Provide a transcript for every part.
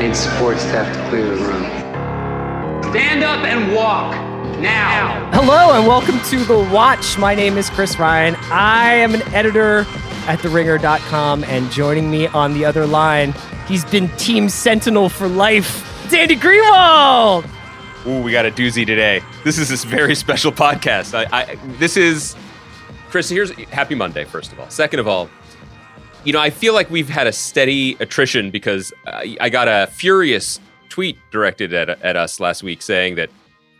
need support staff to clear the room. Stand up and walk now. Hello and welcome to The Watch. My name is Chris Ryan. I am an editor at TheRinger.com, and joining me on the other line, he's been Team Sentinel for life, it's Andy Greenwald. Ooh, we got a doozy today. This is this very special podcast. This is, Chris, here's happy Monday, first of all. Second of all, you know, I feel like we've had a steady attrition because I got a furious tweet directed at us last week saying that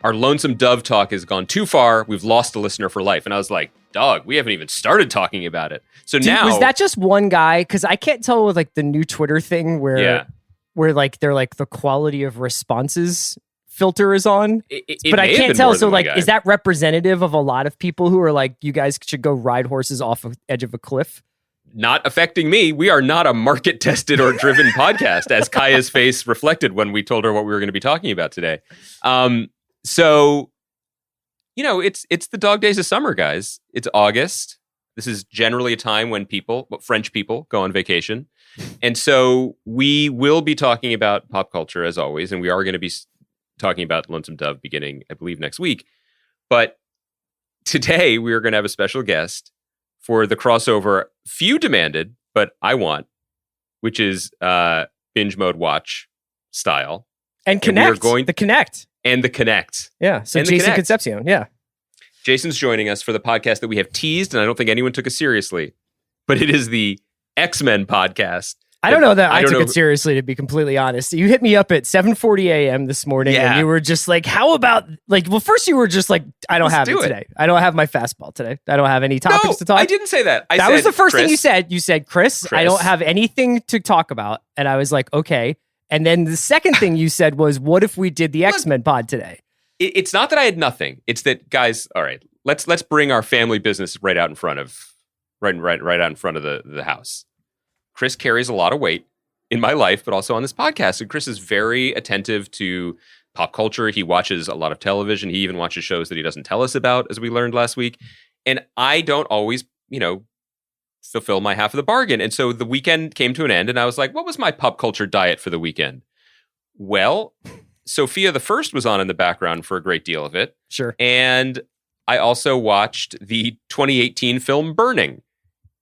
our Lonesome Dove talk has gone too far. We've lost a listener for life. And I was like, dog, we haven't even started talking about it. So now... Was that just one guy? Because I can't tell with like the new Twitter thing where like they're like the quality of responses filter is on. But I can't tell. So like, is that representative of a lot of people who are like, you guys should go ride horses off the edge of a cliff? Not affecting me. We are not a market-tested or driven podcast, as Kaya's face reflected when we told her what we were going to be talking about today. So, you know, it's the dog days of summer, guys. It's August. This is generally a time when French people go on vacation. And so we will be talking about pop culture as always, and we are going to be talking about Lonesome Dove beginning, I believe, next week. But today we are going to have a special guest for the crossover few demanded, but I want, which is binge mode watch style. And Connect. The Connect. And the Connect. Yeah. So and Jason Concepcion. Yeah. Jason's joining us for the podcast that we have teased, and I don't think anyone took it seriously, but it is the X-Men podcast. I don't know that I took it seriously, to be completely honest. You hit me up at 7:40 a.m. this morning, and you were just like, how about, like, well, first you were just like, I don't have it today. I don't have my fastball today. I don't have any topics to talk. I didn't say that. That was the first thing you said. You said, Chris, I don't have anything to talk about. And I was like, okay. And then the second thing you said was, what if we did the X-Men pod today? It's not that I had nothing. It's that, guys, all right, let's bring our family business right out in front of the house. Chris carries a lot of weight in my life, but also on this podcast. And Chris is very attentive to pop culture. He watches a lot of television. He even watches shows that he doesn't tell us about, as we learned last week. And I don't always, fulfill my half of the bargain. And so the weekend came to an end, and I was like, what was my pop culture diet for the weekend? Well, Sophia the First was on in the background for a great deal of it. Sure. And I also watched the 2018 film Burning.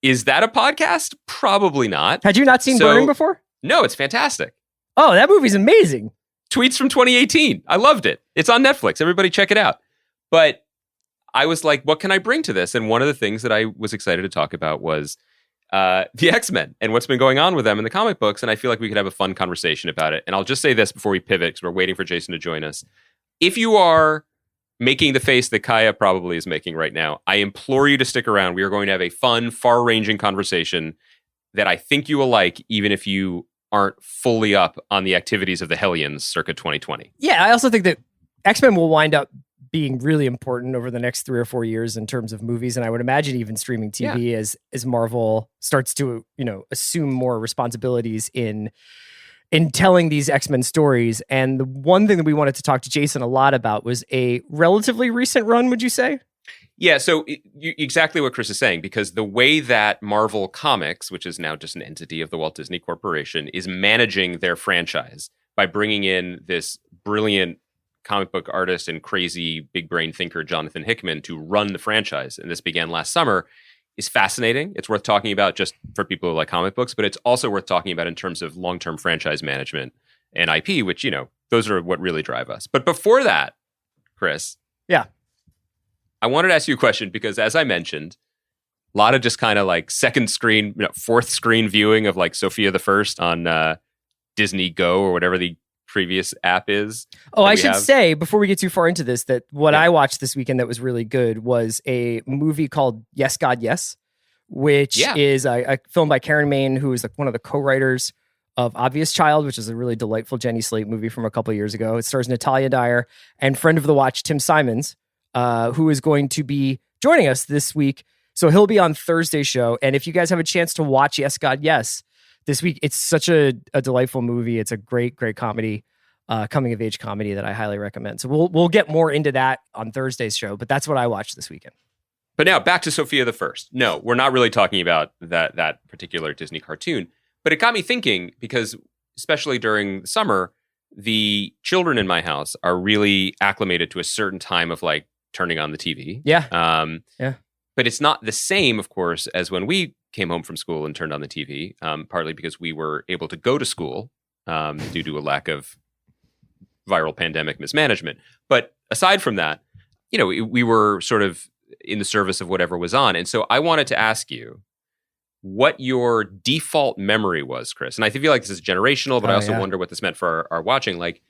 Is that a podcast? Probably not. Had you not seen Burning before? No, it's fantastic. Oh, that movie's amazing. Tweets from 2018. I loved it. It's on Netflix. Everybody check it out. But I was like, what can I bring to this? And one of the things that I was excited to talk about was the X-Men and what's been going on with them in the comic books. And I feel like we could have a fun conversation about it. And I'll just say this before we pivot, because we're waiting for Jason to join us. If you are making the face that Kaya probably is making right now, I implore you to stick around. We are going to have a fun, far-ranging conversation that I think you will like, even if you aren't fully up on the activities of the Hellions circa 2020. Yeah, I also think that X-Men will wind up being really important over the next 3 or 4 years in terms of movies, and I would imagine even streaming TV as Marvel starts to, assume more responsibilities in telling these X-Men stories. And the one thing that we wanted to talk to Jason a lot about was a relatively recent run, would you say? Yeah, so exactly what Chris is saying, because the way that Marvel Comics, which is now just an entity of the Walt Disney Corporation, is managing their franchise by bringing in this brilliant comic book artist and crazy big brain thinker, Jonathan Hickman, to run the franchise, and this began last summer, is fascinating. It's worth talking about just for people who like comic books, but it's also worth talking about in terms of long-term franchise management and IP, which, those are what really drive us. But before that, Chris. Yeah. I wanted to ask you a question because, as I mentioned, a lot of just kind of like second screen, fourth screen viewing of like Sophia the First on Disney Go or whatever the previous app is. Oh, I should say, before we get too far into this, that what I watched this weekend that was really good was a movie called Yes, God, Yes, which is a film by Karen Maine, who is one of the co-writers of Obvious Child, which is a really delightful Jenny Slate movie from a couple of years ago. It stars Natalia Dyer and friend of the watch, Tim Simons, who is going to be joining us this week. So he'll be on Thursday's show. And if you guys have a chance to watch Yes, God, Yes this week, it's such a delightful movie. It's a great, great comedy, coming of age comedy that I highly recommend. So we'll get more into that on Thursday's show, but that's what I watched this weekend. But now back to Sophia the First. No, we're not really talking about that particular Disney cartoon, but it got me thinking because especially during the summer, the children in my house are really acclimated to a certain time of like turning on the TV. Yeah. But it's not the same, of course, as when we came home from school and turned on the TV, partly because we were able to go to school due to a lack of viral pandemic mismanagement. But aside from that, we were sort of in the service of whatever was on. And so I wanted to ask you what your default memory was, Chris. And I feel like this is generational, but I also wonder what this meant for our watching. Like,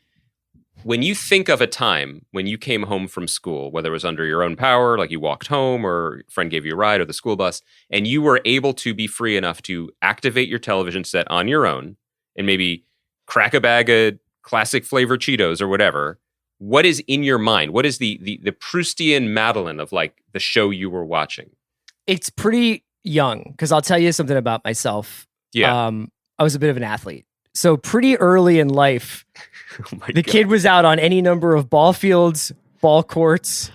when you think of a time when you came home from school, whether it was under your own power, like you walked home or a friend gave you a ride or the school bus, and you were able to be free enough to activate your television set on your own and maybe crack a bag of classic flavor Cheetos or whatever, what is in your mind? What is the Proustian Madeline of like the show you were watching? It's pretty young, because I'll tell you something about myself. Yeah. I was a bit of an athlete. So pretty early in life, kid was out on any number of ball fields, ball courts,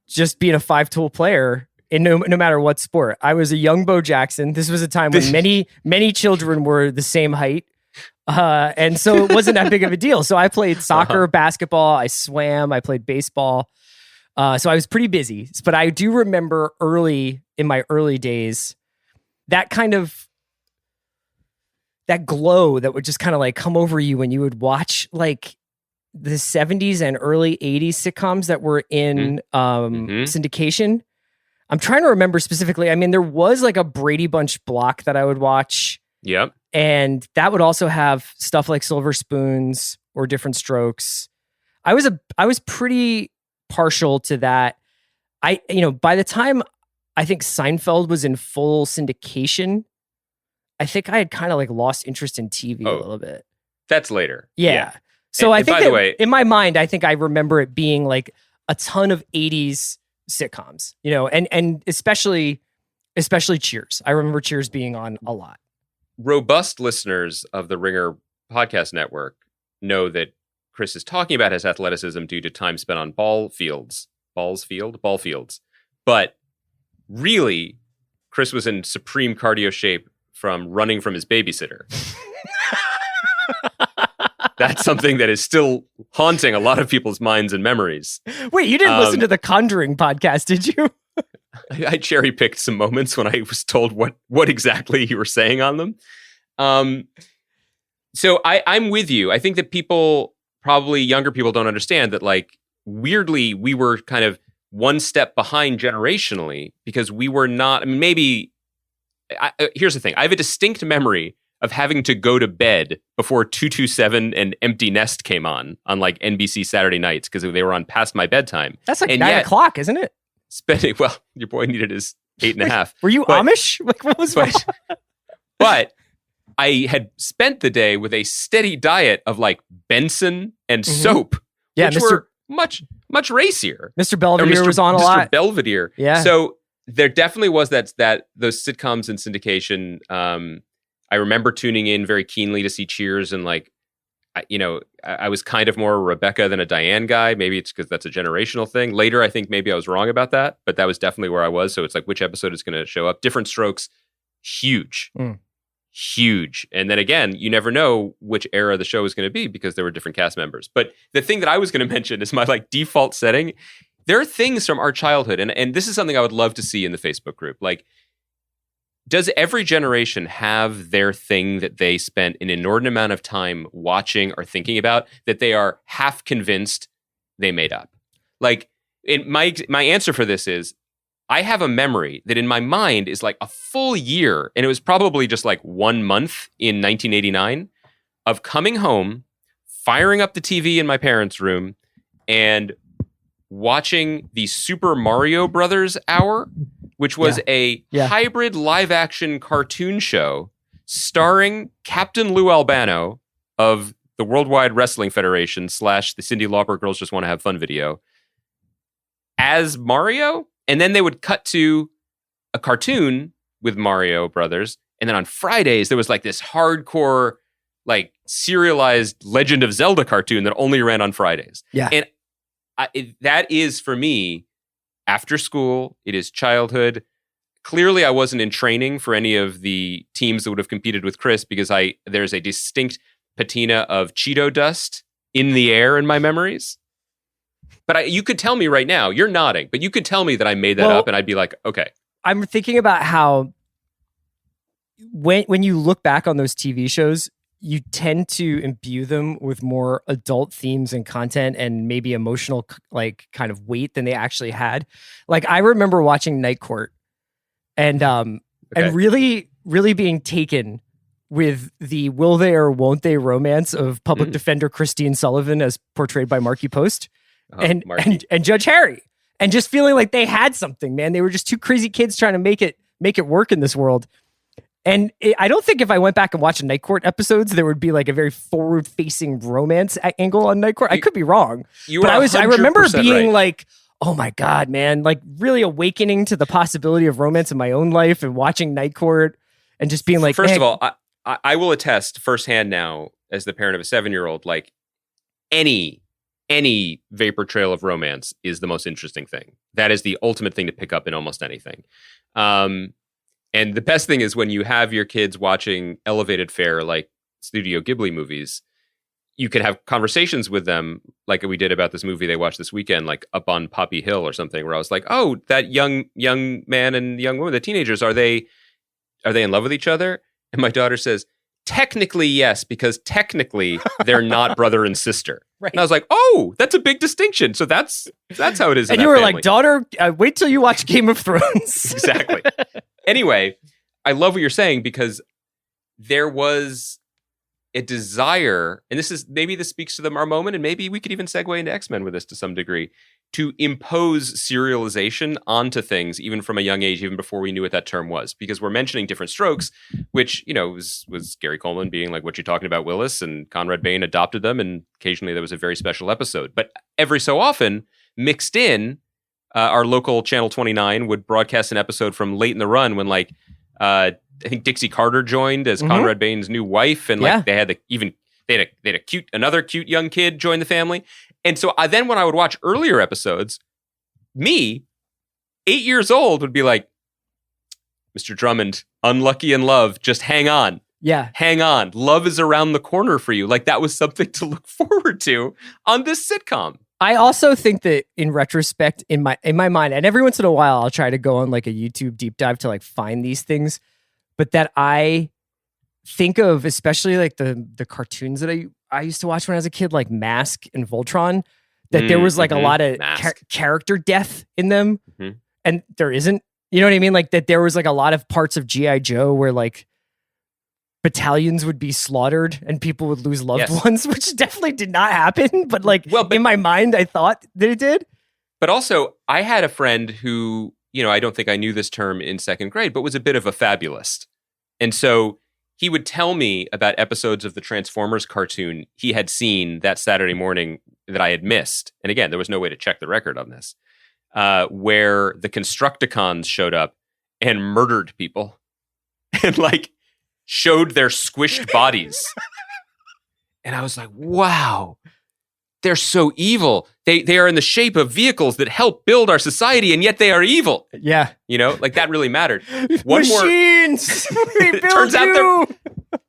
just being a 5-tool player in no matter what sport. I was a young Bo Jackson. This was a time when many children were the same height. And so it wasn't that big of a deal. So I played soccer, basketball, I swam, I played baseball. So I was pretty busy. But I do remember in my early days, that glow that would just kind of like come over you when you would watch like the 70s and early 80s sitcoms that were in syndication. I'm trying to remember specifically. I mean, there was like a Brady Bunch block that I would watch. Yep. And that would also have stuff like Silver Spoons or Different Strokes. I was pretty partial to that. By the time I think Seinfeld was in full syndication, I think I had kind of like lost interest in TV a little bit. That's later. Yeah. So I think in my mind, I think I remember it being like a ton of 80s sitcoms, and especially Cheers. I remember Cheers being on a lot. Robust listeners of the Ringer podcast network know that Chris is talking about his athleticism due to time spent on ball fields. But really, Chris was in supreme cardio shape from running from his babysitter. That's something that is still haunting a lot of people's minds and memories. Wait, you didn't listen to the Conjuring podcast, did you? I cherry-picked some moments when I was told what exactly you were saying on them. So I'm with you. I think that people, probably younger people, don't understand that, like, weirdly, we were kind of one step behind generationally because we were not, I mean, maybe, here's the thing. I have a distinct memory of having to go to bed before 227 and Empty Nest came on like NBC Saturday nights because they were on past my bedtime. That's like 9 o'clock, isn't it? Your boy needed his 8.5. Were you Amish? Like, what was but I had spent the day with a steady diet of like Benson and soap, which were much racier. Mr. Belvedere was on a lot. Mr. Belvedere. Yeah. So there definitely was that those sitcoms and syndication. I remember tuning in very keenly to see Cheers, and like, I was kind of more a Rebecca than a Diane guy. Maybe it's because that's a generational thing. Later, I think maybe I was wrong about that, but that was definitely where I was. So it's like, which episode is going to show up? Different Strokes, huge. And then again, you never know which era the show is going to be because there were different cast members. But the thing that I was going to mention is my like default setting. There are things from our childhood, and this is something I would love to see in the Facebook group. Like, does every generation have their thing that they spent an inordinate amount of time watching or thinking about that they are half convinced they made up? Like, my answer for this is, I have a memory that in my mind is like a full year, and it was probably just like 1 month in 1989 of coming home, firing up the TV in my parents' room, and watching the Super Mario Brothers hour, which was a hybrid live-action cartoon show starring Captain Lou Albano of the Worldwide Wrestling Federation / the Cyndi Lauper Girls Just Want to Have Fun video as Mario. And then they would cut to a cartoon with Mario Brothers. And then on Fridays, there was like this hardcore, like serialized Legend of Zelda cartoon that only ran on Fridays. Yeah. And that is, for me, after school, it is childhood. Clearly, I wasn't in training for any of the teams that would have competed with Chris because there's a distinct patina of Cheeto dust in the air in my memories. But you could tell me right now, you're nodding, but you could tell me that I made that up and I'd be like, okay. I'm thinking about how when you look back on those TV shows, you tend to imbue them with more adult themes and content and maybe emotional like kind of weight than they actually had. Like I remember watching Night Court and really, really being taken with the will they or won't they romance of public defender Christine Sullivan as portrayed by Marky Post and Judge Harry, and just feeling like they had something, man. They were just two crazy kids trying to make it work in this world. And I don't think if I went back and watched Night Court episodes, there would be like a very forward-facing romance angle on Night Court. I could be wrong, but I remember being like, oh my God, man, like really awakening to the possibility of romance in my own life and watching Night Court and just being like, first of all, I will attest firsthand now as the parent of a 7-year-old, like any vapor trail of romance is the most interesting thing. That is the ultimate thing to pick up in almost anything. And the best thing is when you have your kids watching elevated fare, like Studio Ghibli movies, you can have conversations with them like we did about this movie they watched this weekend, like Up on Poppy Hill or something, where I was like, oh, that young man and young woman, the teenagers, are they in love with each other? And my daughter says, technically, yes, because technically they're not brother and sister. Right. And I was like, oh, that's a big distinction. So that's how it is. And you were like, daughter, wait till you watch Game of Thrones. Exactly. Anyway, I love what you're saying because there was a desire, and this speaks to our moment, and maybe we could even segue into X-Men with this to some degree, to impose serialization onto things, even from a young age, even before we knew what that term was. Because we're mentioning Different Strokes, which, was Gary Coleman being like, what you're talking about, Willis, and Conrad Bain adopted them, and occasionally there was a very special episode. But every so often, mixed in, our local Channel 29 would broadcast an episode from late in the run when, like, I think Dixie Carter joined as Conrad Bain's new wife, and like they had another cute young kid join the family. And so then when I would watch earlier episodes, me, 8 years old, would be like, Mr. Drummond, unlucky in love, just hang on. Yeah. Hang on. Love is around the corner for you. Like that was something to look forward to on this sitcom. I also think that in retrospect, in my mind, and every once in a while, I'll try to go on like a YouTube deep dive to like find these things, but that I think of, especially like the cartoons that I used to watch when I was a kid, like Mask and Voltron, that there was like a lot of character death in them, and there isn't. You know what I mean? Like that there was like a lot of parts of G.I. Joe where like battalions would be slaughtered and people would lose loved ones, which definitely did not happen. But like, in my mind, I thought that it did. But also, I had a friend who, I don't think I knew this term in second grade, but was a bit of a fabulist. And so he would tell me about episodes of the Transformers cartoon he had seen that Saturday morning that I had missed. And again, there was no way to check the record on this, where the Constructicons showed up and murdered people and like showed their squished bodies. And I was like, wow, they're so evil. They are in the shape of vehicles that help build our society, and yet they are evil. Yeah. Like that really mattered. Machines! We build turns you! out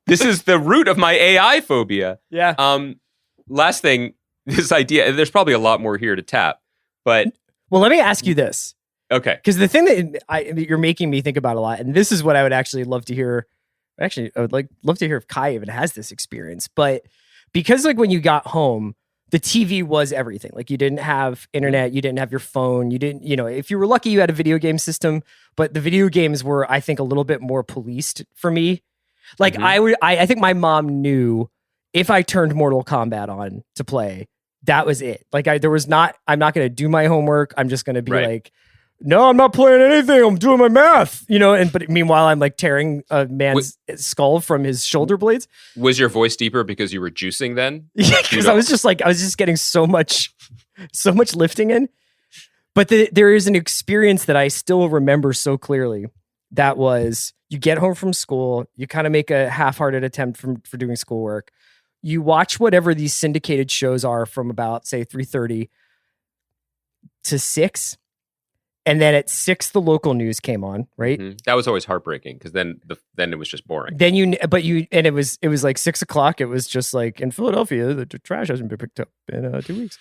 this is the root of my AI phobia. Yeah. Last thing, this idea, there's probably a lot more here to tap, but... Well, let me ask you this. Okay. Because the thing that you're making me think about a lot, and this is what I would actually love to hear. Actually, I would love to hear if Kai even has this experience, but because like when you got home, the TV was everything. Like you didn't have internet, you didn't have your phone, you didn't, if you were lucky, you had a video game system, but the video games were, I think, a little bit more policed for me. Like I think my mom knew if I turned Mortal Kombat on to play, that was it. Like I'm not going to do my homework. I'm just going to be like, no, I'm not playing anything. I'm doing my math, but meanwhile, I'm like tearing a man's skull from his shoulder blades. Was your voice deeper because you were juicing then? Yeah, because I was just getting so much lifting in. But there is an experience that I still remember so clearly. That was, you get home from school, you kind of make a half-hearted attempt for doing schoolwork. You watch whatever these syndicated shows are from about, say, 3:30 to 6. And then at 6, the local news came on, right? Mm-hmm. That was always heartbreaking because then it was just boring. Then it was like 6 o'clock. It was just like in Philadelphia, the trash hasn't been picked up in 2 weeks.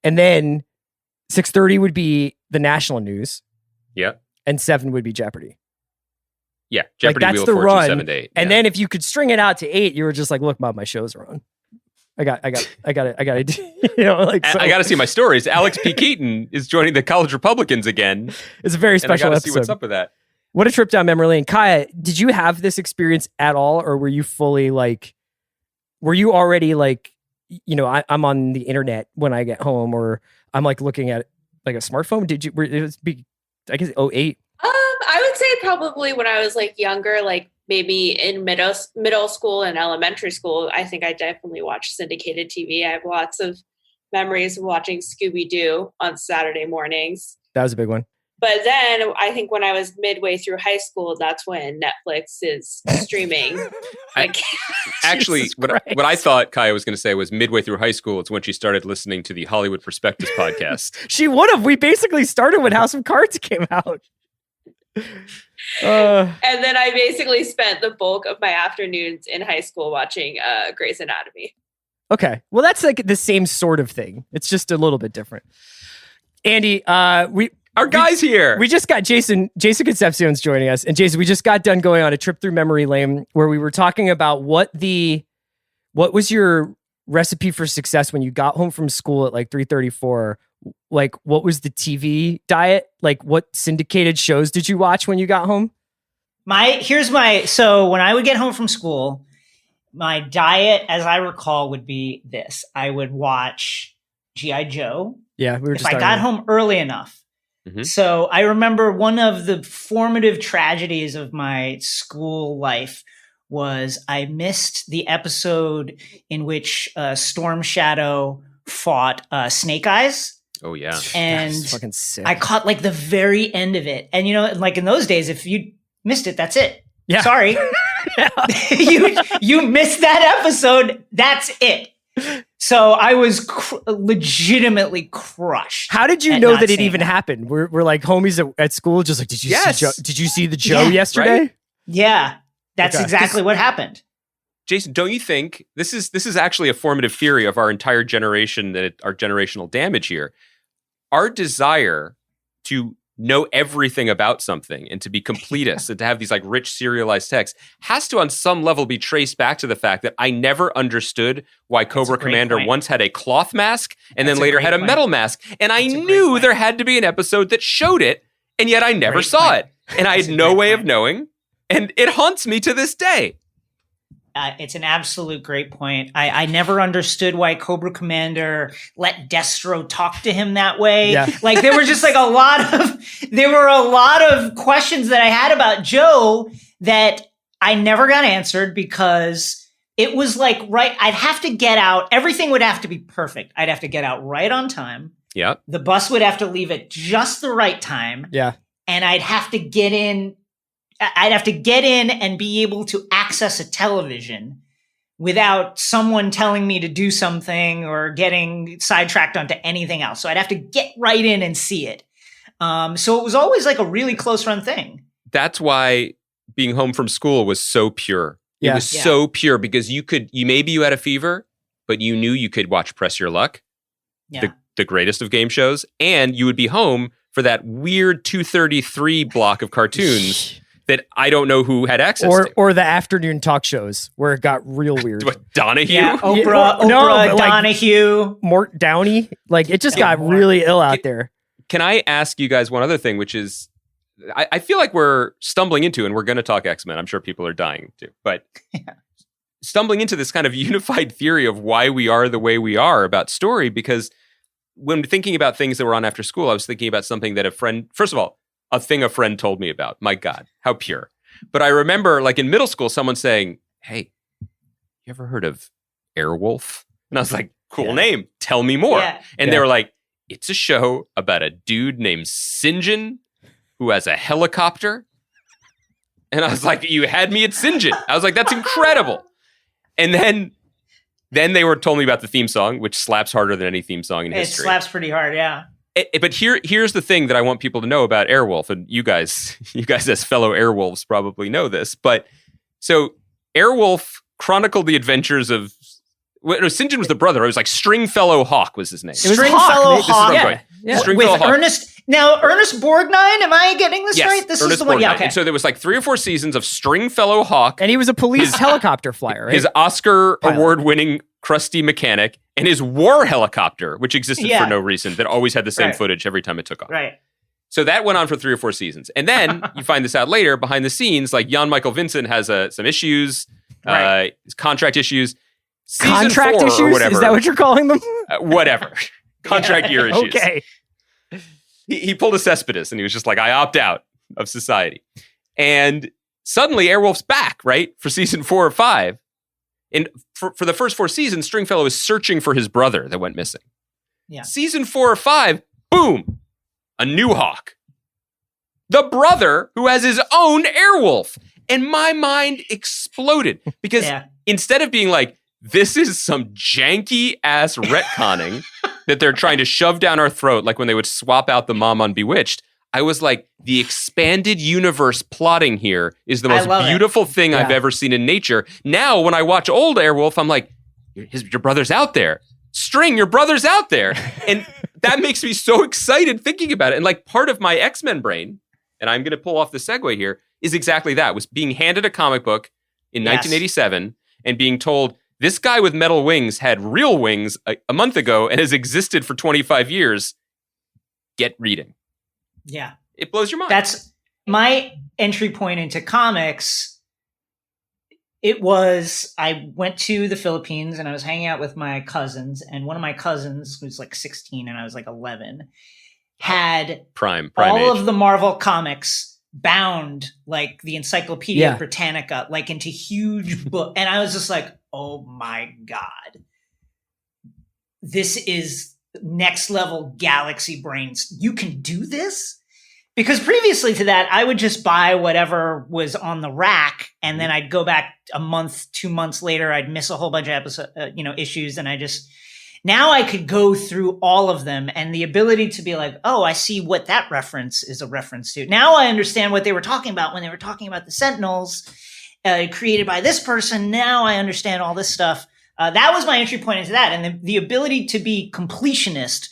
And then 6:30 would be the national news. Yeah. And 7 would be Jeopardy. Yeah. Jeopardy, like, that's Wheel the of Fortune, run. 7 to 8. And then if you could string it out to 8, you were just like, look, Mom, my shows are on. I got like, so. I got to see my stories. Alex P. Keaton is joining the College Republicans again. It's a very special and I episode. See what's up with that. What a trip down memory lane. Kaya, did you have this experience at all? Or were you fully like, were you already like, I'm on the internet when I get home, or I'm like looking at like a smartphone? I guess 08? I would say probably when I was like younger, like maybe in middle school and elementary school, I think I definitely watched syndicated TV. I have lots of memories of watching Scooby-Doo on Saturday mornings. That was a big one. But then I think when I was midway through high school, that's when Netflix is streaming. Actually, what I thought Kaya was going to say was midway through high school, it's when she started listening to the Hollywood Prospectus podcast. She would have. We basically started when House of Cards came out. And then I basically spent the bulk of my afternoons in high school watching Grey's Anatomy. Okay. Well, that's like the same sort of thing. It's just a little bit different. Andy, our guy's here. We just got Jason Concepcion's joining us. And Jason, we just got done going on a trip through memory lane where we were talking about what was your recipe for success when you got home from school at like 3:34. Like, what was the TV diet? Like, what syndicated shows did you watch when you got home? So when I would get home from school, my diet, as I recall, would be this. I would watch G.I. Joe. Yeah, if I got home early enough. Mm-hmm. So I remember one of the formative tragedies of my school life was I missed the episode in which Storm Shadow fought Snake Eyes. Oh yeah. And fucking sick. I caught like the very end of it. And like in those days, if you missed it, that's it. Yeah. Sorry. you missed that episode. That's it. So I was legitimately crushed. How did you know that it even happened? We're like homies at school, just like, did you see the Joe yesterday? Right? Yeah. That's exactly what happened. Jason, don't you think this is actually a formative theory of our entire generation, our generational damage here? Our desire to know everything about something and to be completists and to have these like rich serialized texts has to on some level be traced back to the fact that I never understood why Cobra Commander once had a cloth mask and then later had a metal mask. And I knew there had to be an episode that showed it, and yet I never saw it. And I had no way of knowing. And it haunts me to this day. It's an absolute great point. I never understood why Cobra Commander let Destro talk to him that way. Yeah. Like there were just like a lot of questions that I had about Joe that I never got answered because it was like, right, I'd have to get out. Everything would have to be perfect. I'd have to get out right on time. Yeah. The bus would have to leave at just the right time. Yeah. And I'd have to get in and be able to access a television without someone telling me to do something or getting sidetracked onto anything else. So I'd have to get right in and see it. So it was always like a really close run thing. That's why being home from school was so pure. It was so pure because you had a fever, but you knew you could watch Press Your Luck, the greatest of game shows, and you would be home for that weird 2:33 block of cartoons that I don't know who had access to. Or the afternoon talk shows where it got real weird. What, Donahue? Yeah, Oprah, Donahue. Mort Downey. Like, it just got really ill out there. Can I ask you guys one other thing, which is, I feel like we're stumbling into, and we're going to talk X-Men. I'm sure people are dying to, but stumbling into this kind of unified theory of why we are the way we are about story, because when thinking about things that were on after school, I was thinking about something that first of all, a thing a friend told me about. My God, how pure. But I remember like in middle school, someone saying, "Hey, you ever heard of Airwolf?" And I was like, cool name. Tell me more. Yeah. And they were like, it's a show about a dude named St. John who has a helicopter. And I was like, you had me at St. John. I was like, that's incredible. And then they told me about the theme song, which slaps harder than any theme song in history. It slaps pretty hard, yeah. But here's the thing that I want people to know about Airwolf, and you guys as fellow Airwolves probably know this. But so Airwolf chronicled the adventures of. No, St. John was the brother. It was like Stringfellow Hawk was his name. Stringfellow Hawk. Yeah. With Hawk. Ernest Borgnine. Am I getting this right? This Ernest is the one. Borgnine. Yeah. Okay. And so there was like 3 or 4 seasons of Stringfellow Hawk, and he was a police helicopter flyer. Right? His Oscar award-winning crusty mechanic, and his war helicopter, which existed for no reason, that always had the same footage every time it took off. Right. So that went on for 3 or 4 seasons, and then you find this out later behind the scenes. Like Jan Michael Vincent has some issues, contract issues. Contract issues? Or whatever. Is that what you're calling them? Whatever. Contract year issues. Okay. He pulled a Cespedes and he was just like, I opt out of society. And suddenly Airwolf's back, right? For season 4 or 5. And for the first 4 seasons, Stringfellow is searching for his brother that went missing. Yeah. Season 4 or 5, boom, a new Hawk. The brother who has his own Airwolf. And my mind exploded because instead of being like, this is some janky ass retconning that they're trying to shove down our throat, like when they would swap out the mom on Bewitched, I was like, the expanded universe plotting here is the most beautiful thing I've ever seen in nature. Now, when I watch old Airwolf, I'm like, your brother's out there. String, your brother's out there. And that makes me so excited thinking about it. And like part of my X-Men brain, and I'm going to pull off the segue here, is exactly that, was being handed a comic book in 1987 and being told, this guy with metal wings had real wings a month ago and has existed for 25 years. Get reading. Yeah. It blows your mind. That's my entry point into comics. It was, I went to the Philippines and I was hanging out with my cousins, and one of my cousins, who's like 16 and I was like 11, had prime all age of the Marvel comics bound, like the Encyclopedia Britannica, like into huge book. And I was just like, oh my God, this is next level galaxy brains. You can do this? Because previously to that, I would just buy whatever was on the rack, and then I'd go back a month, 2 months later, I'd miss a whole bunch of issues, and now I could go through all of them, and the ability to be like, oh, I see what that reference is a reference to. Now I understand what they were talking about when they were talking about the Sentinels created by this person. Now I understand all this stuff. That was my entry point into that. And the ability to be completionist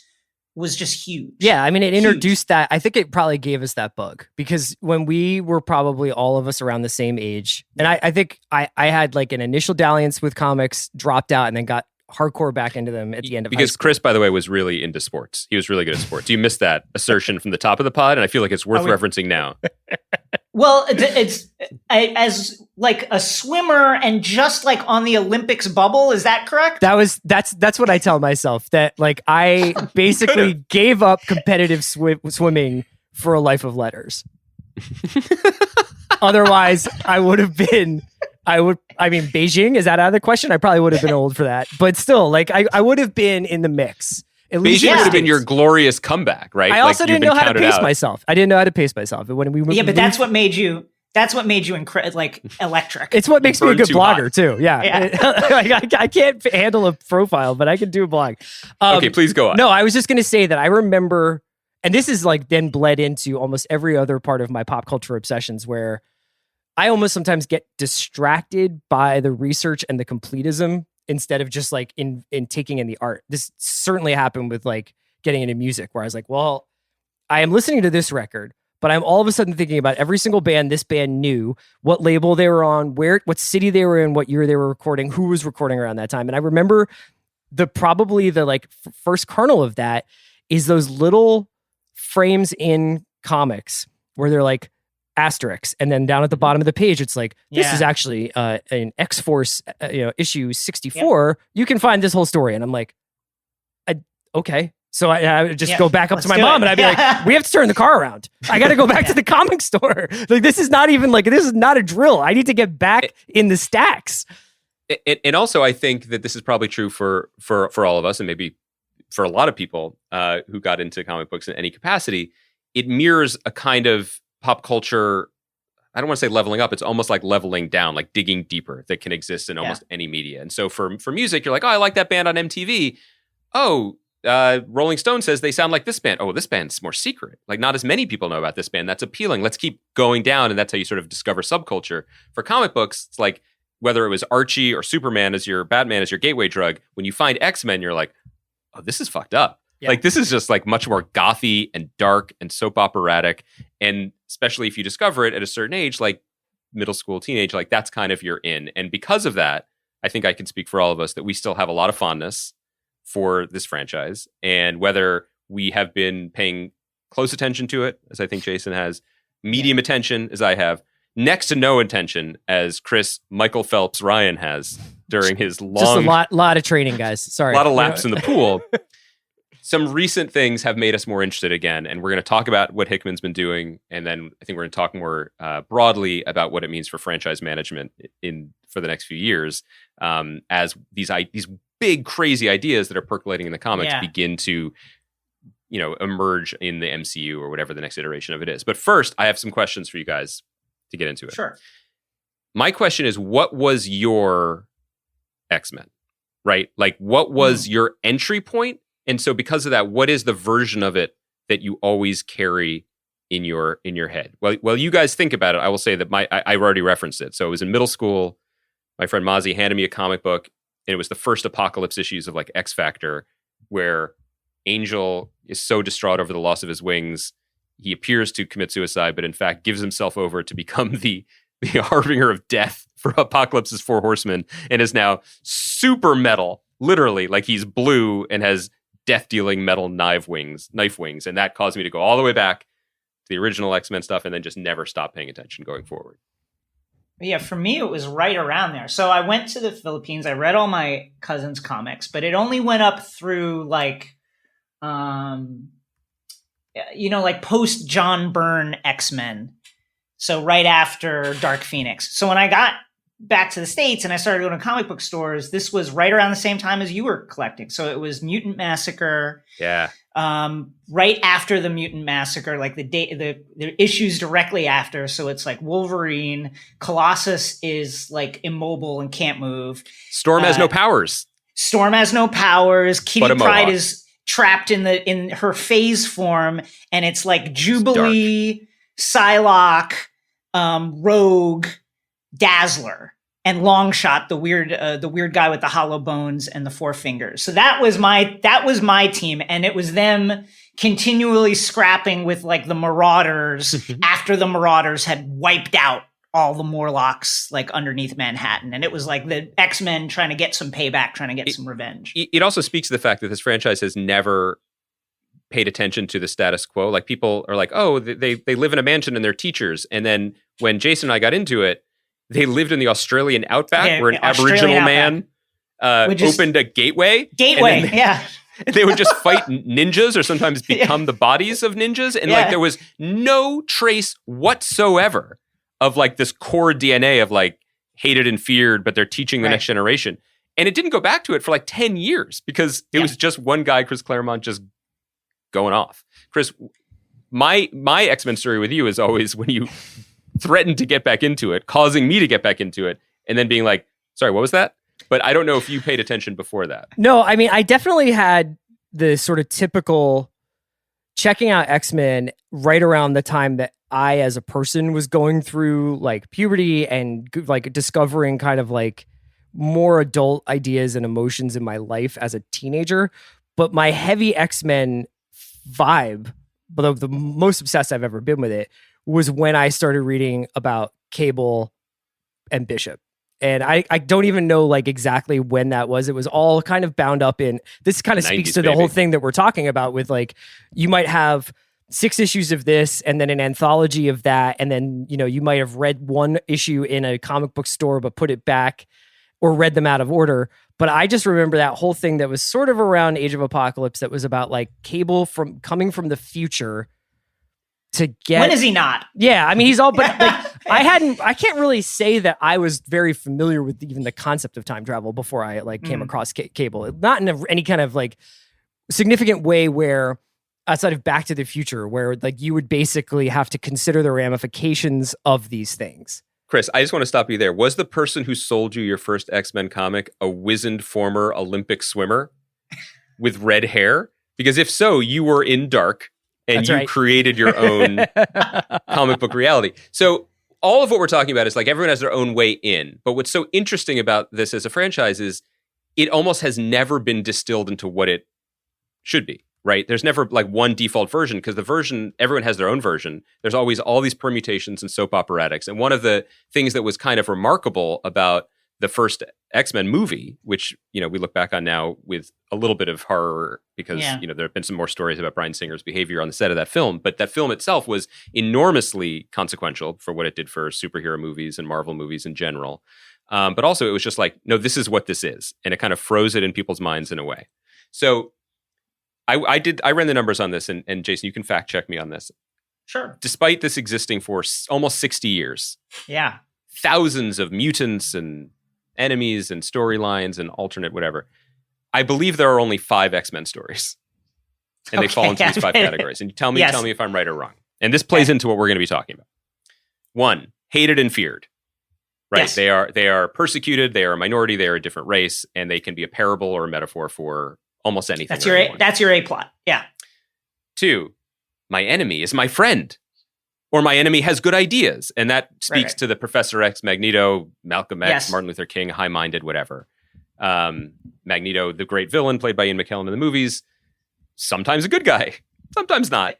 was just huge. Yeah, I mean, it introduced that. I think it probably gave us that bug, because when we were probably all of us around the same age, and I think I had like an initial dalliance with comics, dropped out, and then got hardcore back into them at the end of high because school. Chris, by the way, was really into sports. He was really good at sports. You missed that assertion from the top of the pod, and I feel like it's worth referencing now. Well, as like a swimmer and just like on the Olympics bubble, is that correct? That's what I tell myself, that like I basically gave up competitive swimming for a life of letters. Otherwise, I mean, Beijing, is that out of the question? I probably would have been old for that. But still, like, I would have been in the mix. At least Beijing would have been your glorious comeback, right? I also didn't know how to pace myself. I didn't know how to pace myself. But that's what made you like electric. It's what makes me a good blogger too. Yeah. I can't handle a profile, but I can do a blog. Okay, please go on. No, I was just going to say that I remember, and this is like then bled into almost every other part of my pop culture obsessions, where I almost sometimes get distracted by the research and the completism instead of just like in taking in the art. This certainly happened with like getting into music, where I was like, well, I am listening to this record, but I'm all of a sudden thinking about every single band this band knew, what label they were on, what city they were in, what year they were recording, who was recording around that time. And I remember probably the like first kernel of that is those little frames in comics where they're like asterisks, and then down at the bottom of the page, it's like, this is actually an X-Force, issue 64. Yep. You can find this whole story. And I'm like, okay. So I would just go back up to my mom and I'd be like, we have to turn the car around. I got to go back to the comic store. Like, this is not a drill. I need to get back in the stacks. And also, I think that this is probably true for all of us, and maybe for a lot of people who got into comic books in any capacity. It mirrors a kind of pop culture, I don't want to say leveling up, it's almost like leveling down, like digging deeper, that can exist in almost any media. And so for music, you're like, oh, I like that band on MTV. Oh, Rolling Stone says they sound like this band. Oh, this band's more secret. Like, not as many people know about this band. That's appealing. Let's keep going down. And that's how you sort of discover subculture. For comic books, it's like, whether it was Archie or Superman as your Batman as your gateway drug, when you find X-Men, you're like, oh, this is fucked up. Yeah. Like, this is just like much more gothy and dark and soap operatic. And especially if you discover it at a certain age, like middle school, teenage, like that's kind of your in. And because of that, I think I can speak for all of us that we still have a lot of fondness for this franchise. And whether we have been paying close attention to it, as I think Jason has, medium attention, as I have, next to no attention, as Chris Michael Phelps Ryan has during his long... Just a lot of training, guys. Sorry. A lot of laps in the pool. Some recent things have made us more interested again, and we're going to talk about what Hickman's been doing, and then I think we're going to talk more broadly about what it means for franchise management for the next few years, as these big, crazy ideas that are percolating in the comics begin to, emerge in the MCU or whatever the next iteration of it is. But first, I have some questions for you guys to get into it. Sure. My question is, what was your X-Men, right? Like, what was your entry point? And so because of that, what is the version of it that you always carry in your head? Well, you guys think about it. I will say that I already referenced it. So it was in middle school. My friend Mozzie handed me a comic book, and it was the first Apocalypse issues of like X Factor, where Angel is so distraught over the loss of his wings, he appears to commit suicide, but in fact gives himself over to become the harbinger of death for Apocalypse's Four Horsemen, and is now super metal, literally, like he's blue and has death-dealing metal knife wings, and that caused me to go all the way back to the original X-Men stuff, and then just never stop paying attention going forward. Yeah, for me, it was right around there. So I went to the Philippines. I read all my cousin's comics, but it only went up through like post John Byrne X-Men. So right after Dark Phoenix. So when I got back to the States and I started going to comic book stores, this was right around the same time as you were collecting. So it was Mutant Massacre. Yeah. Right after the Mutant Massacre, like the issues directly after. So it's like Wolverine, Colossus is like immobile and can't move. Storm has no powers. Kitty Pryde is trapped in her phase form, and it's like Jubilee, Psylocke, Rogue, Dazzler, and Longshot, the weird guy with the hollow bones and the four fingers. So that was my team, and it was them continually scrapping with like the Marauders after the Marauders had wiped out all the Morlocks like underneath Manhattan. And it was like the X-Men trying to get some payback, trying to get some revenge. It also speaks to the fact that this franchise has never paid attention to the status quo. Like, people are like, oh, they live in a mansion and they're teachers. And then when Jason and I got into it, they lived in the Australian outback, where an Aboriginal man opened a gateway. And they would just fight ninjas, or sometimes become the bodies of ninjas. And like, there was no trace whatsoever of like this core DNA of like hated and feared, but they're teaching the next generation. And it didn't go back to it for like 10 years because it was just one guy, Chris Claremont, just going off. Chris, my X-Men story with you is always when you threatened to get back into it, causing me to get back into it, and then being like, sorry, what was that? But I don't know if you paid attention before that. No, I mean, I definitely had the sort of typical checking out X-Men right around the time that I, as a person, was going through like puberty and like discovering kind of like more adult ideas and emotions in my life as a teenager. But my heavy X-Men vibe, but the most obsessed I've ever been with it, was when I started reading about Cable and Bishop. And I don't even know like exactly when that was. It was all kind of bound up in, this kind of speaks to the whole thing that we're talking about with like, you might have 6 issues of this and then an anthology of that. And then, you might have read one issue in a comic book store, but put it back or read them out of order. But I just remember that whole thing that was sort of around Age of Apocalypse that was about like Cable coming from the future to get... When is he not? Yeah, I mean, he's all... But like, I can't really say that I was very familiar with even the concept of time travel before I like came across Cable. Not in any kind of like significant way where, outside of Back to the Future, where like you would basically have to consider the ramifications of these things. Chris, I just want to stop you there. Was the person who sold you your first X-Men comic a wizened former Olympic swimmer? with red hair? Because if so, you were in dark and That's you right. created your own comic book reality. So all of what we're talking about is like everyone has their own way in. But what's so interesting about this as a franchise is it almost has never been distilled into what it should be, right? There's never like one default version because the version, everyone has their own version. There's always all these permutations and soap operatics. And one of the things that was kind of remarkable about the first X-Men movie, which, you know, we look back on now with a little bit of horror because, you know, there have been some more stories about Bryan Singer's behavior on the set of that film. But that film itself was enormously consequential for what it did for superhero movies and Marvel movies in general. But also it was just like, no, this is what this is. And it kind of froze it in people's minds in a way. So I ran the numbers on this, and Jason, you can fact check me on this. Sure. Despite this existing for almost 60 years. Yeah. Thousands of mutants and enemies and storylines and alternate whatever. I believe there are only 5 X-Men stories. And they fall into these 5 categories. And tell me if I'm right or wrong. And this plays into what we're going to be talking about. 1, hated and feared. Right? Yes. They are persecuted, they are a minority, they are a different race, and they can be a parable or a metaphor for almost anything. That's your A plot. Yeah. 2, my enemy is my friend. Or my enemy has good ideas. And that speaks to the Professor X, Magneto, Malcolm X, Martin Luther King, high-minded, whatever. Magneto, the great villain played by Ian McKellen in the movies, sometimes a good guy, sometimes not.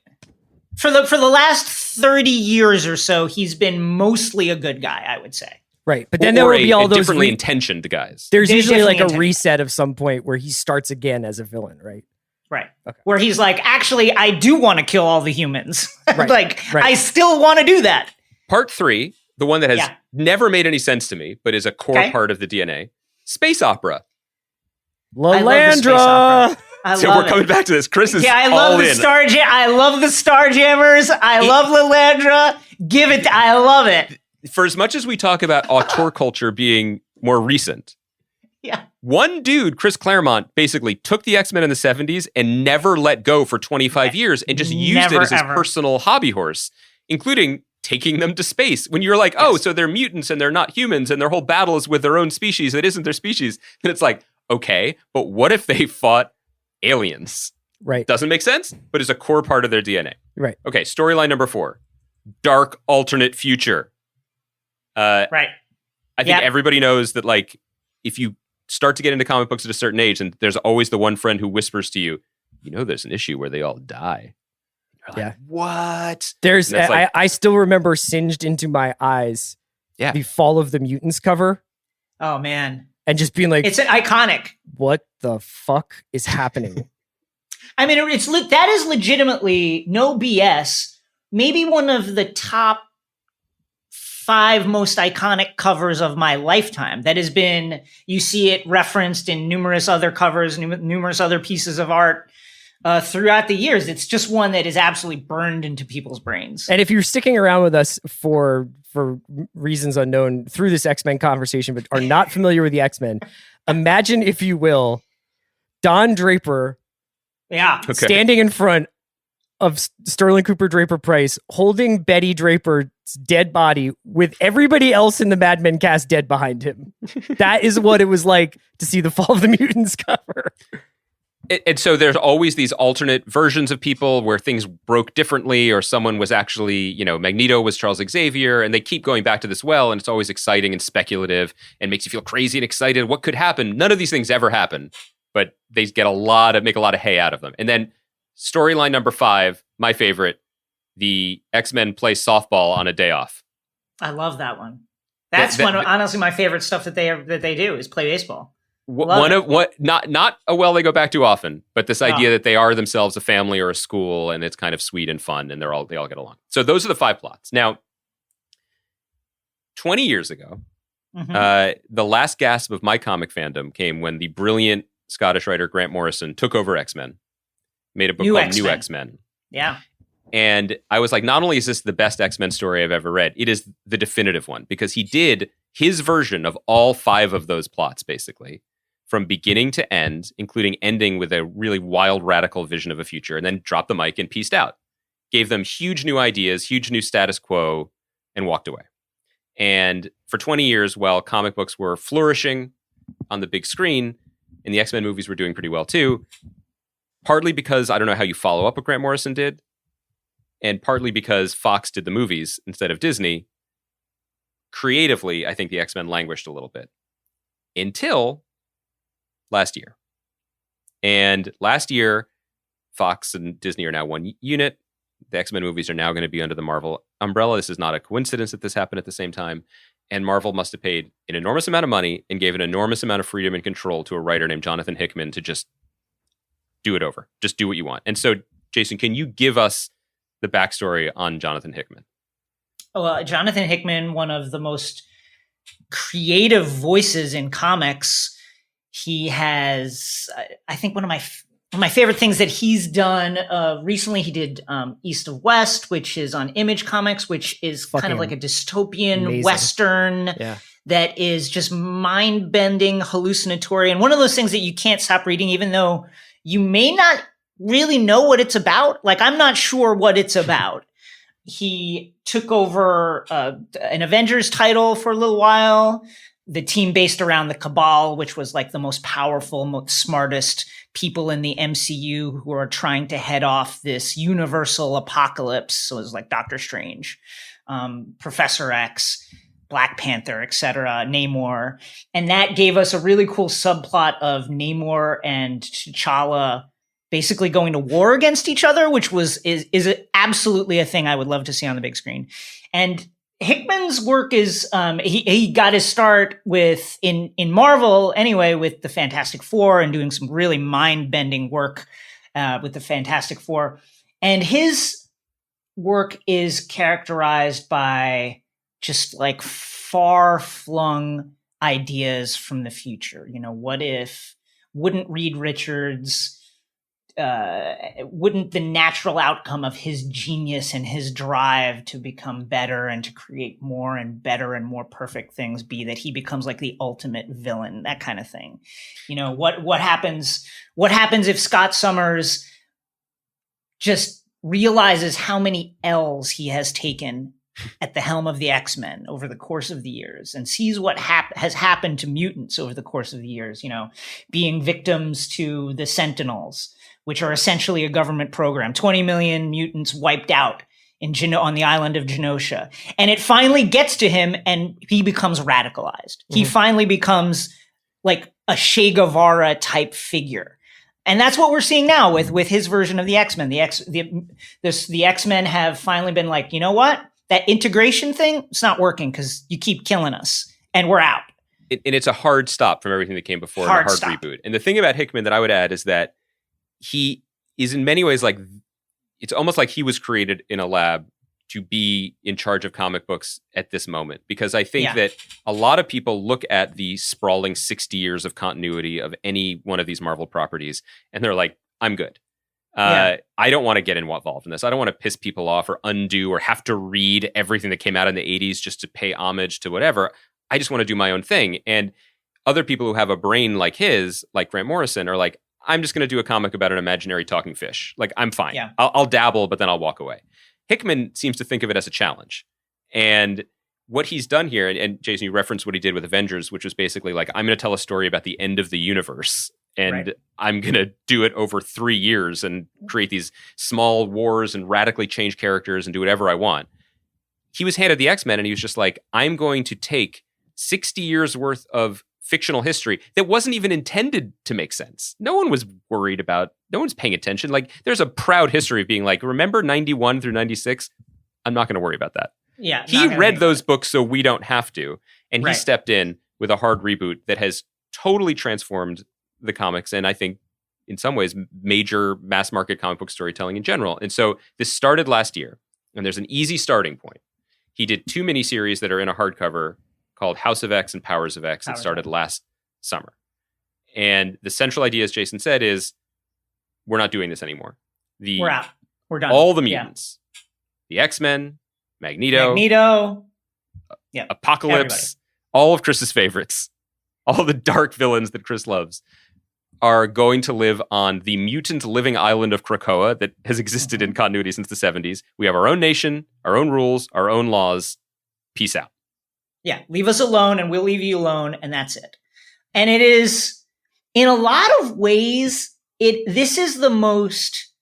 For the last 30 years or so, he's been mostly a good guy, I would say. Right. But then there will be all those differently intentioned guys. There's usually like a reset of some point where he starts again as a villain, right? Right. Okay. Where he's like, actually, I do want to kill all the humans. Right. I still want to do that. Part 3, the one that has never made any sense to me, but is a core part of the DNA, space opera. Lalandra. So we're coming back to this. Chris is I love the I love the Starjammers. I love Lalandra. Give it. I love it. For as much as we talk about auteur culture being more recent, one dude, Chris Claremont, basically took the X-Men in the 70s and never let go for 25 years and just used it as his personal hobby horse, including taking them to space. When you're like, so they're mutants and they're not humans and their whole battle is with their own species that isn't their species. And it's like, okay, but what if they fought aliens? Right. Doesn't make sense, but is a core part of their DNA. Right. Okay, storyline number 4. Dark alternate future. Right. I think everybody knows that, like, if you start to get into comic books at a certain age, and there's always the one friend who whispers to you, you know, there's an issue where they all die. You're like, what? There's, I still remember singed into my eyes. Yeah. The Fall of the Mutants cover. Oh man. And just being like, it's iconic. What the fuck is happening? I mean, that is legitimately, no BS, maybe one of the top 5 most iconic covers of my lifetime. That has been, you see it referenced in numerous other covers, numerous other pieces of art throughout the years. It's just one that is absolutely burned into people's brains. And if you're sticking around with us for reasons unknown through this X-Men conversation, but are not familiar with the X-Men, imagine, if you will, Don Draper standing in front of Sterling Cooper Draper Price, holding Betty Draper's dead body with everybody else in the Mad Men cast dead behind him. That is what it was like to see the Fall of the Mutants cover. And so there's always these alternate versions of people where things broke differently, or someone was actually, you know, Magneto was Charles Xavier, and they keep going back to this well, and it's always exciting and speculative and makes you feel crazy and excited. What could happen? None of these things ever happen, but they make a lot of hay out of them. And then storyline number 5, my favorite, the X-Men play softball on a day off. I love that one. That's one of, honestly, my favorite stuff that they do is play baseball. Not a well they go back to often, but this idea that they are themselves a family or a school, and it's kind of sweet and fun, and they all get along. So those are the 5 plots. Now, 20 years ago, the last gasp of my comic fandom came when the brilliant Scottish writer Grant Morrison took over X-Men, made a book called New X-Men. Yeah. And I was like, not only is this the best X-Men story I've ever read, it is the definitive one, because he did his version of all 5 of those plots, basically, from beginning to end, including ending with a really wild, radical vision of a future, and then dropped the mic and pieced out. Gave them huge new ideas, huge new status quo, and walked away. And for 20 years, while comic books were flourishing on the big screen, and the X-Men movies were doing pretty well too, partly because I don't know how you follow up what Grant Morrison did, and partly because Fox did the movies instead of Disney. Creatively, I think the X-Men languished a little bit until last year. And last year, Fox and Disney are now one unit. The X-Men movies are now going to be under the Marvel umbrella. This is not a coincidence that this happened at the same time. And Marvel must have paid an enormous amount of money and gave an enormous amount of freedom and control to a writer named Jonathan Hickman to just do it over. Just do what you want. And so, Jason, can you give us the backstory on Jonathan Hickman? Well, Jonathan Hickman, one of the most creative voices in comics. He has, I think, one of my favorite things that he's done recently. He did East of West, which is on Image Comics, which is kind of like a dystopian Western that is just mind-bending, hallucinatory, and one of those things that you can't stop reading, even though you may not really know what it's about. Like, I'm not sure what it's about. He took over an Avengers title for a little while, the team based around the Cabal, which was like the most powerful, most smartest people in the MCU who are trying to head off this universal apocalypse. So it was like Doctor Strange, Professor X, Black Panther, etc., Namor. And that gave us a really cool subplot of Namor and T'Challa basically going to war against each other, which is absolutely a thing I would love to see on the big screen. And Hickman's work is he got his start with in Marvel anyway with the Fantastic Four and doing some really mind-bending work with the Fantastic Four. And his work is characterized by just like far-flung ideas from the future. You know, what if wouldn't Reed Richards wouldn't the natural outcome of his genius and his drive to become better and to create more and better and more perfect things be that he becomes like the ultimate villain, that kind of thing? You know, what happens if Scott Summers just realizes how many L's he has taken at the helm of the X-Men over the course of the years and sees what has happened to mutants over the course of the years, you know, being victims to the Sentinels, which are essentially a government program, 20 million mutants wiped out on the island of Genosha. And it finally gets to him and he becomes radicalized. Mm-hmm. He finally becomes like a Che Guevara type figure. And that's what we're seeing now with his version of the X-Men. The X-Men have finally been like, you know what? That integration thing, it's not working because you keep killing us and we're out. And it's a hard stop from everything that came before and a hard reboot. And the thing about Hickman that I would add is that he is in many ways like, it's almost like he was created in a lab to be in charge of comic books at this moment. Because I think that a lot of people look at the sprawling 60 years of continuity of any one of these Marvel properties and they're like, I'm good. I don't want to get involved in this. I don't want to piss people off or undo or have to read everything that came out in the 80s just to pay homage to whatever. I just want to do my own thing. And other people who have a brain like his, like Grant Morrison, are like, I'm just going to do a comic about an imaginary talking fish. Like, I'm fine. Yeah. I'll dabble, but then I'll walk away. Hickman seems to think of it as a challenge. And what he's done here, and Jason, you referenced what he did with Avengers, which was basically like, I'm going to tell a story about the end of the universe. And I'm going to do it over 3 years and create these small wars and radically change characters and do whatever I want. He was handed the X-Men and he was just like, I'm going to take 60 years worth of fictional history that wasn't even intended to make sense. No one was worried about, no one's paying attention. Like, there's a proud history of being like, remember 91 through 96? I'm not going to worry about that. Yeah. He read those books so we don't have to. And he stepped in with a hard reboot that has totally transformed the comics, and I think in some ways major mass market comic book storytelling in general. And so this started last year, and there's an easy starting point. He did 2 miniseries that are in a hardcover called House of X and Powers of X. It started last summer. And the central idea, as Jason said, is we're not doing this anymore. We're out. We're done. All the mutants, the X-Men, Magneto, Apocalypse, everybody. All of Chris's favorites, all the dark villains that Chris loves, are going to live on the mutant living island of Krakoa that has existed in continuity since the 70s. We have our own nation, our own rules, our own laws. Peace out. Yeah, leave us alone and we'll leave you alone, and that's it. And it is, in a lot of ways, this is the most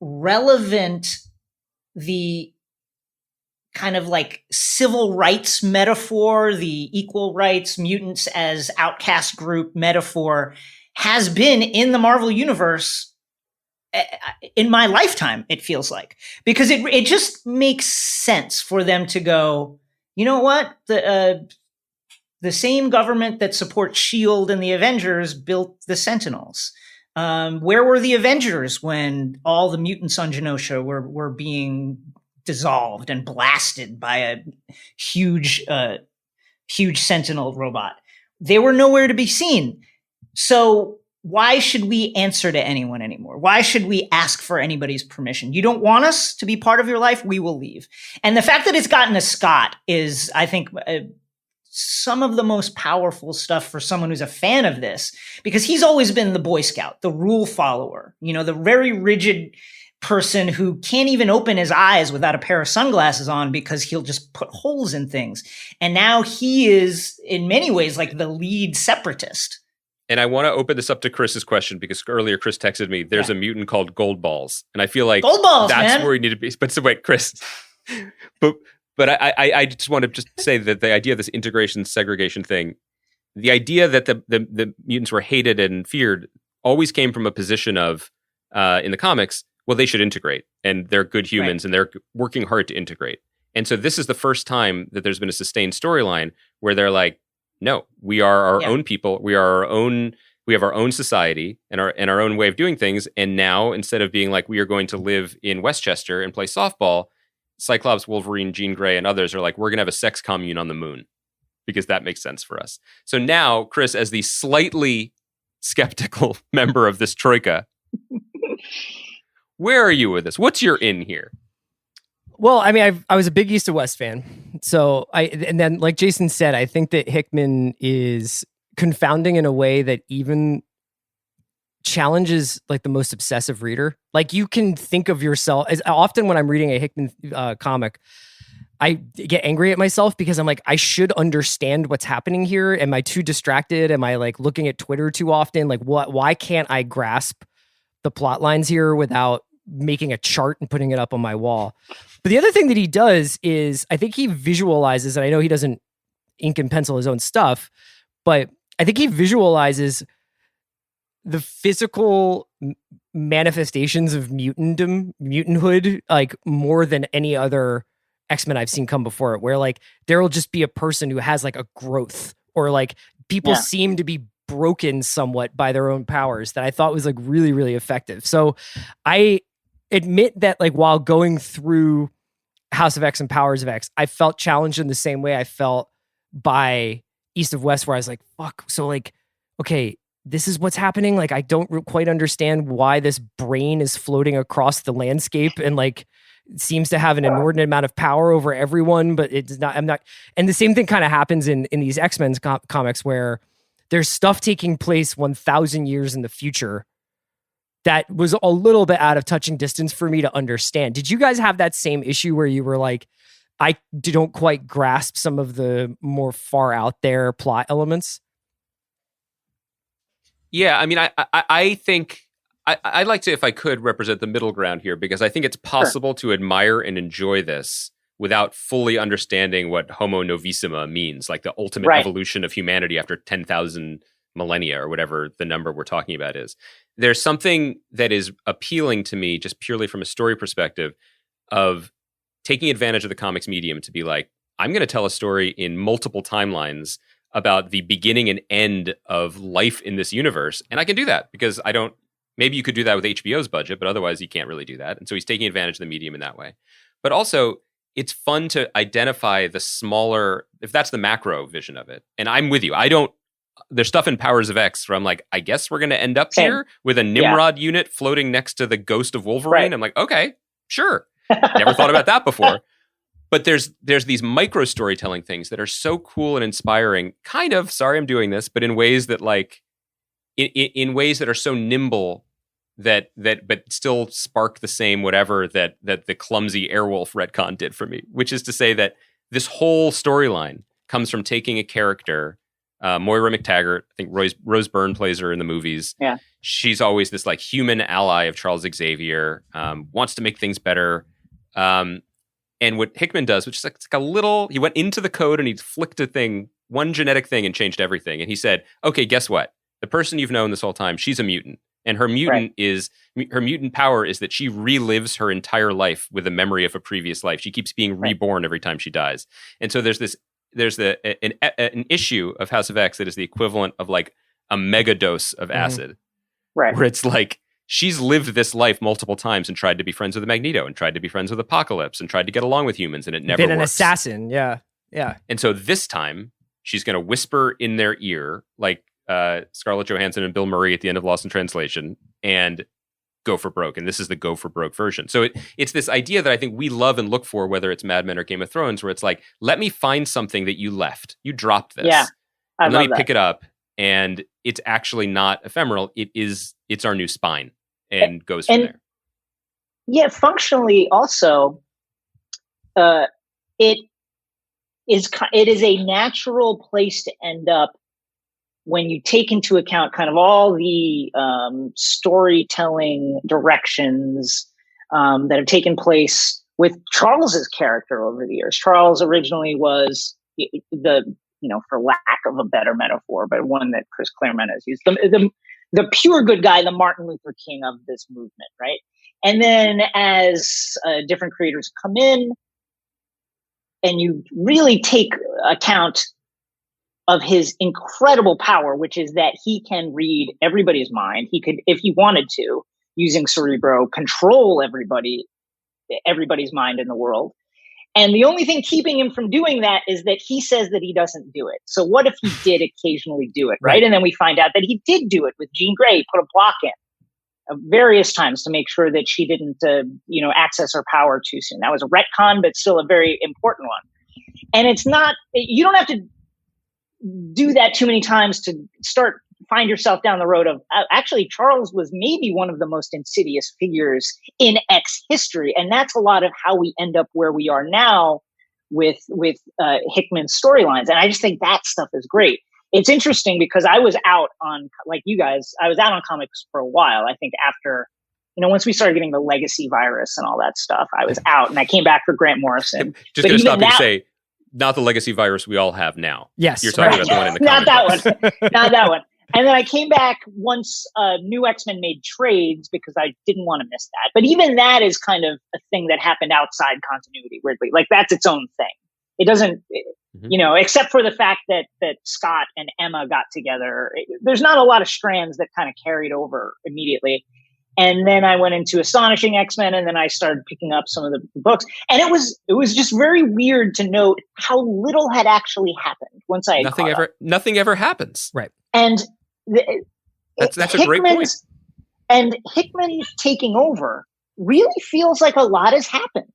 relevant, the kind of like civil rights metaphor, the equal rights, mutants as outcast group metaphor has been in the Marvel universe in my lifetime, it feels like, because it just makes sense for them to go, you know what? The same government that supports S.H.I.E.L.D. and the Avengers built the Sentinels. Where were the Avengers when all the mutants on Genosha were being dissolved and blasted by a huge Sentinel robot? They were nowhere to be seen. So why should we answer to anyone anymore? Why should we ask for anybody's permission? You don't want us to be part of your life? We will leave. And the fact that it's gotten a Scott is, I think, some of the most powerful stuff for someone who's a fan of this, because he's always been the Boy Scout, the rule follower, the very rigid person who can't even open his eyes without a pair of sunglasses on because he'll just put holes in things. And now he is, in many ways, like the lead separatist. And I want to open this up to Chris's question, because earlier Chris texted me, there's a mutant called Gold Balls. And I feel like Gold Balls, that's man. where we need to be. But so wait, Chris. but I just want to just say that the idea of this integration segregation thing, the idea that the mutants were hated and feared always came from a position of, in the comics, well, they should integrate. And they're good humans, and they're working hard to integrate. And so this is the first time that there's been a sustained storyline where they're like, no, we are our own people. We are our own. We have our own society and our own way of doing things. And now, instead of being like, we are going to live in Westchester and play softball, Cyclops, Wolverine, Jean Grey, and others are like, we're going to have a sex commune on the moon because that makes sense for us. So now, Chris, as the slightly skeptical member of this troika, where are you with this? What's your in here? Well, I mean, I was a big East to West fan. So and then like Jason said, I think that Hickman is confounding in a way that even challenges like the most obsessive reader. Like you can think of yourself as often when I'm reading a Hickman comic, I get angry at myself because I'm like, I should understand what's happening here. Am I too distracted? Am I like looking at Twitter too often? Like why can't I grasp the plot lines here without making a chart and putting it up on my wall? But the other thing that he does is I think he visualizes, and I know he doesn't ink and pencil his own stuff, but I think he visualizes the physical manifestations of mutanthood, like more than any other X-Men I've seen come before it, where like there will just be a person who has like a growth, or like people seem to be broken somewhat by their own powers, that I thought was like really, really effective. So I admit that like while going through House of X and Powers of X, I felt challenged in the same way I felt by East of West, where I was like, fuck, so like, okay, this is what's happening. Like, I don't quite understand why this brain is floating across the landscape and like seems to have an inordinate amount of power over everyone, but it does not, I'm not. And the same thing kind of happens in these X-Men comics where there's stuff taking place 1,000 years in the future that was a little bit out of touching distance for me to understand. Did you guys have that same issue where you were like, I don't quite grasp some of the more far out there plot elements? Yeah, I mean, I think I'd like to, if I could, represent the middle ground here, because I think it's possible to admire and enjoy this without fully understanding what Homo Novissima means, like the ultimate evolution of humanity after 10,000 millennia or whatever the number we're talking about is. There's something that is appealing to me just purely from a story perspective of taking advantage of the comics medium to be like, I'm going to tell a story in multiple timelines about the beginning and end of life in this universe. And I can do that because maybe you could do that with HBO's budget, but otherwise you can't really do that. And so he's taking advantage of the medium in that way. But also, it's fun to identify the smaller, if that's the macro vision of it. And I'm with you. There's stuff in Powers of X where I'm like, I guess we're going to end up here with a Nimrod unit floating next to the ghost of Wolverine. I'm like, okay, sure. Never thought about that before. But there's these micro storytelling things that are so cool and inspiring, kind of, sorry I'm doing this, but in ways that like, in ways that are so nimble that but still spark the same whatever that the clumsy Airwolf retcon did for me, which is to say that this whole storyline comes from taking a character Moira McTaggart, I think Rose Byrne plays her in the movies. Yeah. She's always this like human ally of Charles Xavier, wants to make things better. And what Hickman does, which is like, it's like a little, he went into the code and he flicked a thing, one genetic thing, and changed everything. And he said, okay, guess what? The person you've known this whole time, she's a mutant. And her mutant her mutant power is that she relives her entire life with a memory of a previous life. She keeps being reborn every time she dies. And so there's an issue of House of X that is the equivalent of like a mega dose of acid. Right. Where it's like, she's lived this life multiple times and tried to be friends with Magneto and tried to be friends with Apocalypse and tried to get along with humans, and it never been an works. assassin. Yeah. Yeah. And so this time she's going to whisper in their ear, like Scarlett Johansson and Bill Murray at the end of Lost in Translation, and go for broke. And this is the go for broke version. So it's this idea that I think we love and look for, whether it's Mad Men or Game of Thrones, where it's like, let me find something that you left. You dropped this. Yeah, and let me pick it up. And it's actually not ephemeral. It's our new spine, and goes from there. Yeah, functionally also, it is a natural place to end up when you take into account kind of all the storytelling directions that have taken place with Charles's character over the years. Charles originally was for lack of a better metaphor, but one that Chris Claremont has used, the pure good guy, the Martin Luther King of this movement, right? And then as different creators come in, and you really take account of his incredible power, which is that he can read everybody's mind. He could, if he wanted to, using Cerebro, control everybody's mind in the world. And the only thing keeping him from doing that is that he says that he doesn't do it. So what if he did occasionally do it, right? And then we find out that he did do it with Jean Grey, put a block in various times to make sure that she didn't, access her power too soon. That was a retcon, but still a very important one. And it's not, you don't have to do that too many times to find yourself down the road of, actually, Charles was maybe one of the most insidious figures in X history. And that's a lot of how we end up where we are now with Hickman's storylines. And I just think that stuff is great. It's interesting because I was out on, like you guys, I was out on comics for a while. I think after, once we started getting the legacy virus and all that stuff, I was out, and I came back for Grant Morrison. Just going to stop you and say, not the legacy virus we all have now. Yes. You're talking about the one in the Not comic that books. one. Not that one. And then I came back once New X-Men made trades because I didn't want to miss that. But even that is kind of a thing that happened outside continuity, weirdly. Like, that's its own thing. It doesn't, except for the fact that Scott and Emma got together. There's not a lot of strands that kind of carried over immediately. And then I went into Astonishing X-Men, and then I started picking up some of the books. And it was just very weird to note how little had actually happened once I had nothing ever happens. Right. And that's a great point. And Hickman taking over really feels like a lot has happened.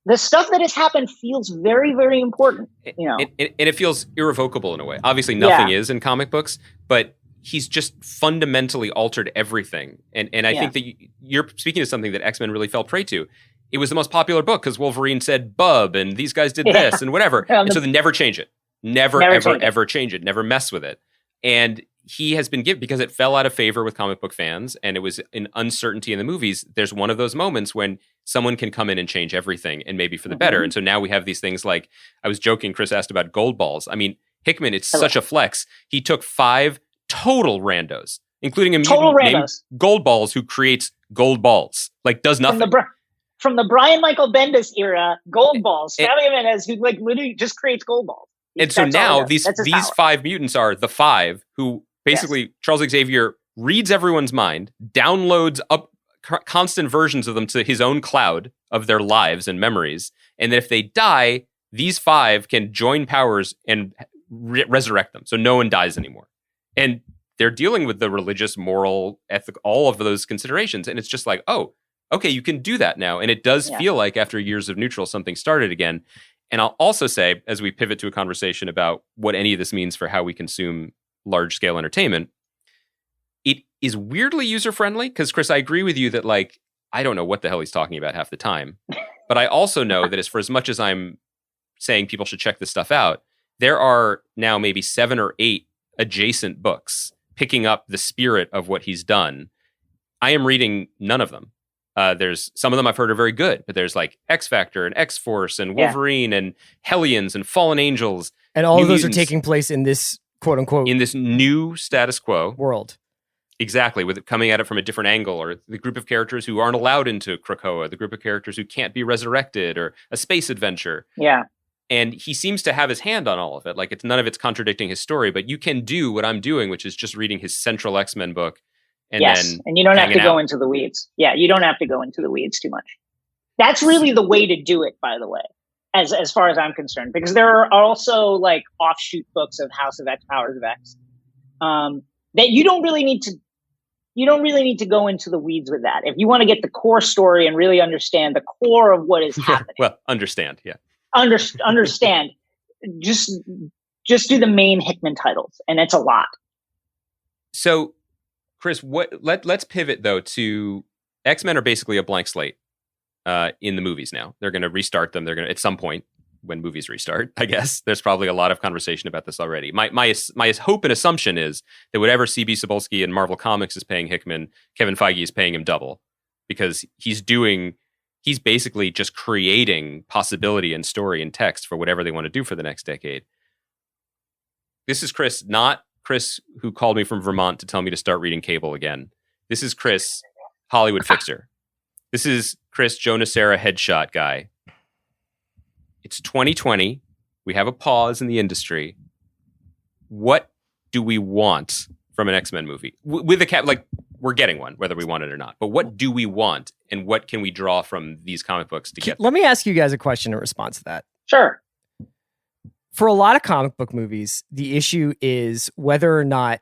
The stuff that has happened feels very, very important. And it feels irrevocable in a way. Obviously, nothing is in comic books, but he's just fundamentally altered everything. And I think that you're speaking to something that X-Men really fell prey to. It was the most popular book because Wolverine said bub and these guys did this and whatever. And so they never change it. Never ever change it. Never mess with it. And he has been given, because it fell out of favor with comic book fans and it was an uncertainty in the movies. There's one of those moments when someone can come in and change everything, and maybe for the better. And so now we have these things like, I was joking, Chris asked about gold balls. I mean, Hickman, it's such a flex. He took 5 total randos, including a mutant named Gold Balls who creates gold balls, like does nothing. From the Brian Michael Bendis era, Gold Balls, Fabio Jimenez, who like literally just creates gold balls. And so now these 5 mutants are the 5 who basically Charles Xavier reads everyone's mind, downloads up constant versions of them to his own cloud of their lives and memories. And then if they die, these 5 can join powers and resurrect them. So no one dies anymore. And they're dealing with the religious, moral, ethical, all of those considerations. And it's just like, oh, okay, you can do that now. And it does feel like after years of neutral, something started again. And I'll also say, as we pivot to a conversation about what any of this means for how we consume large-scale entertainment, it is weirdly user-friendly. Because, Chris, I agree with you that, like, I don't know what the hell he's talking about half the time. But I also know that as much as I'm saying people should check this stuff out, there are now maybe 7 or 8 adjacent books picking up the spirit of what he's done. I am reading none of them. There's some of them I've heard are very good, but there's like X Factor and X Force and Wolverine and Hellions and Fallen Angels. And all of those are taking place in this quote unquote in this new status quo world. Exactly, with it coming at it from a different angle, or the group of characters who aren't allowed into Krakoa, the group of characters who can't be resurrected, or a space adventure. Yeah. And he seems to have his hand on all of it. Like, none of it's contradicting his story, but you can do what I'm doing, which is just reading his central X-Men book. And then and you don't have to go into the weeds. Yeah, you don't have to go into the weeds too much. That's really the way to do it, by the way, as far as I'm concerned, because there are also like offshoot books of House of X, Powers of X, that you don't really need to go into the weeds with that. If you want to get the core story and really understand the core of what is happening. Well, understand, yeah. Understand. Just do the main Hickman titles, and it's a lot. So, Chris, let's pivot though to X-Men are basically a blank slate in the movies now. They're going to restart them. They're going to, at some point when movies restart, I guess. There's probably a lot of conversation about this already. My hope and assumption is that whatever C.B. Cebulski and Marvel Comics is paying Hickman, Kevin Feige is paying him double, because he's basically just creating possibility and story and text for whatever they want to do for the next decade. This is Chris, not Chris who called me from Vermont to tell me to start reading Cable again. This is Chris, Hollywood fixer. This is Chris, Joe Nocera headshot guy. It's 2020. We have a pause in the industry. What do we want from an X-Men movie? With a cap, like, we're getting one, whether we want it or not. But what do we want, and what can we draw from these comic books to get? Let me ask you guys a question in response to that. Sure. For a lot of comic book movies, the issue is whether or not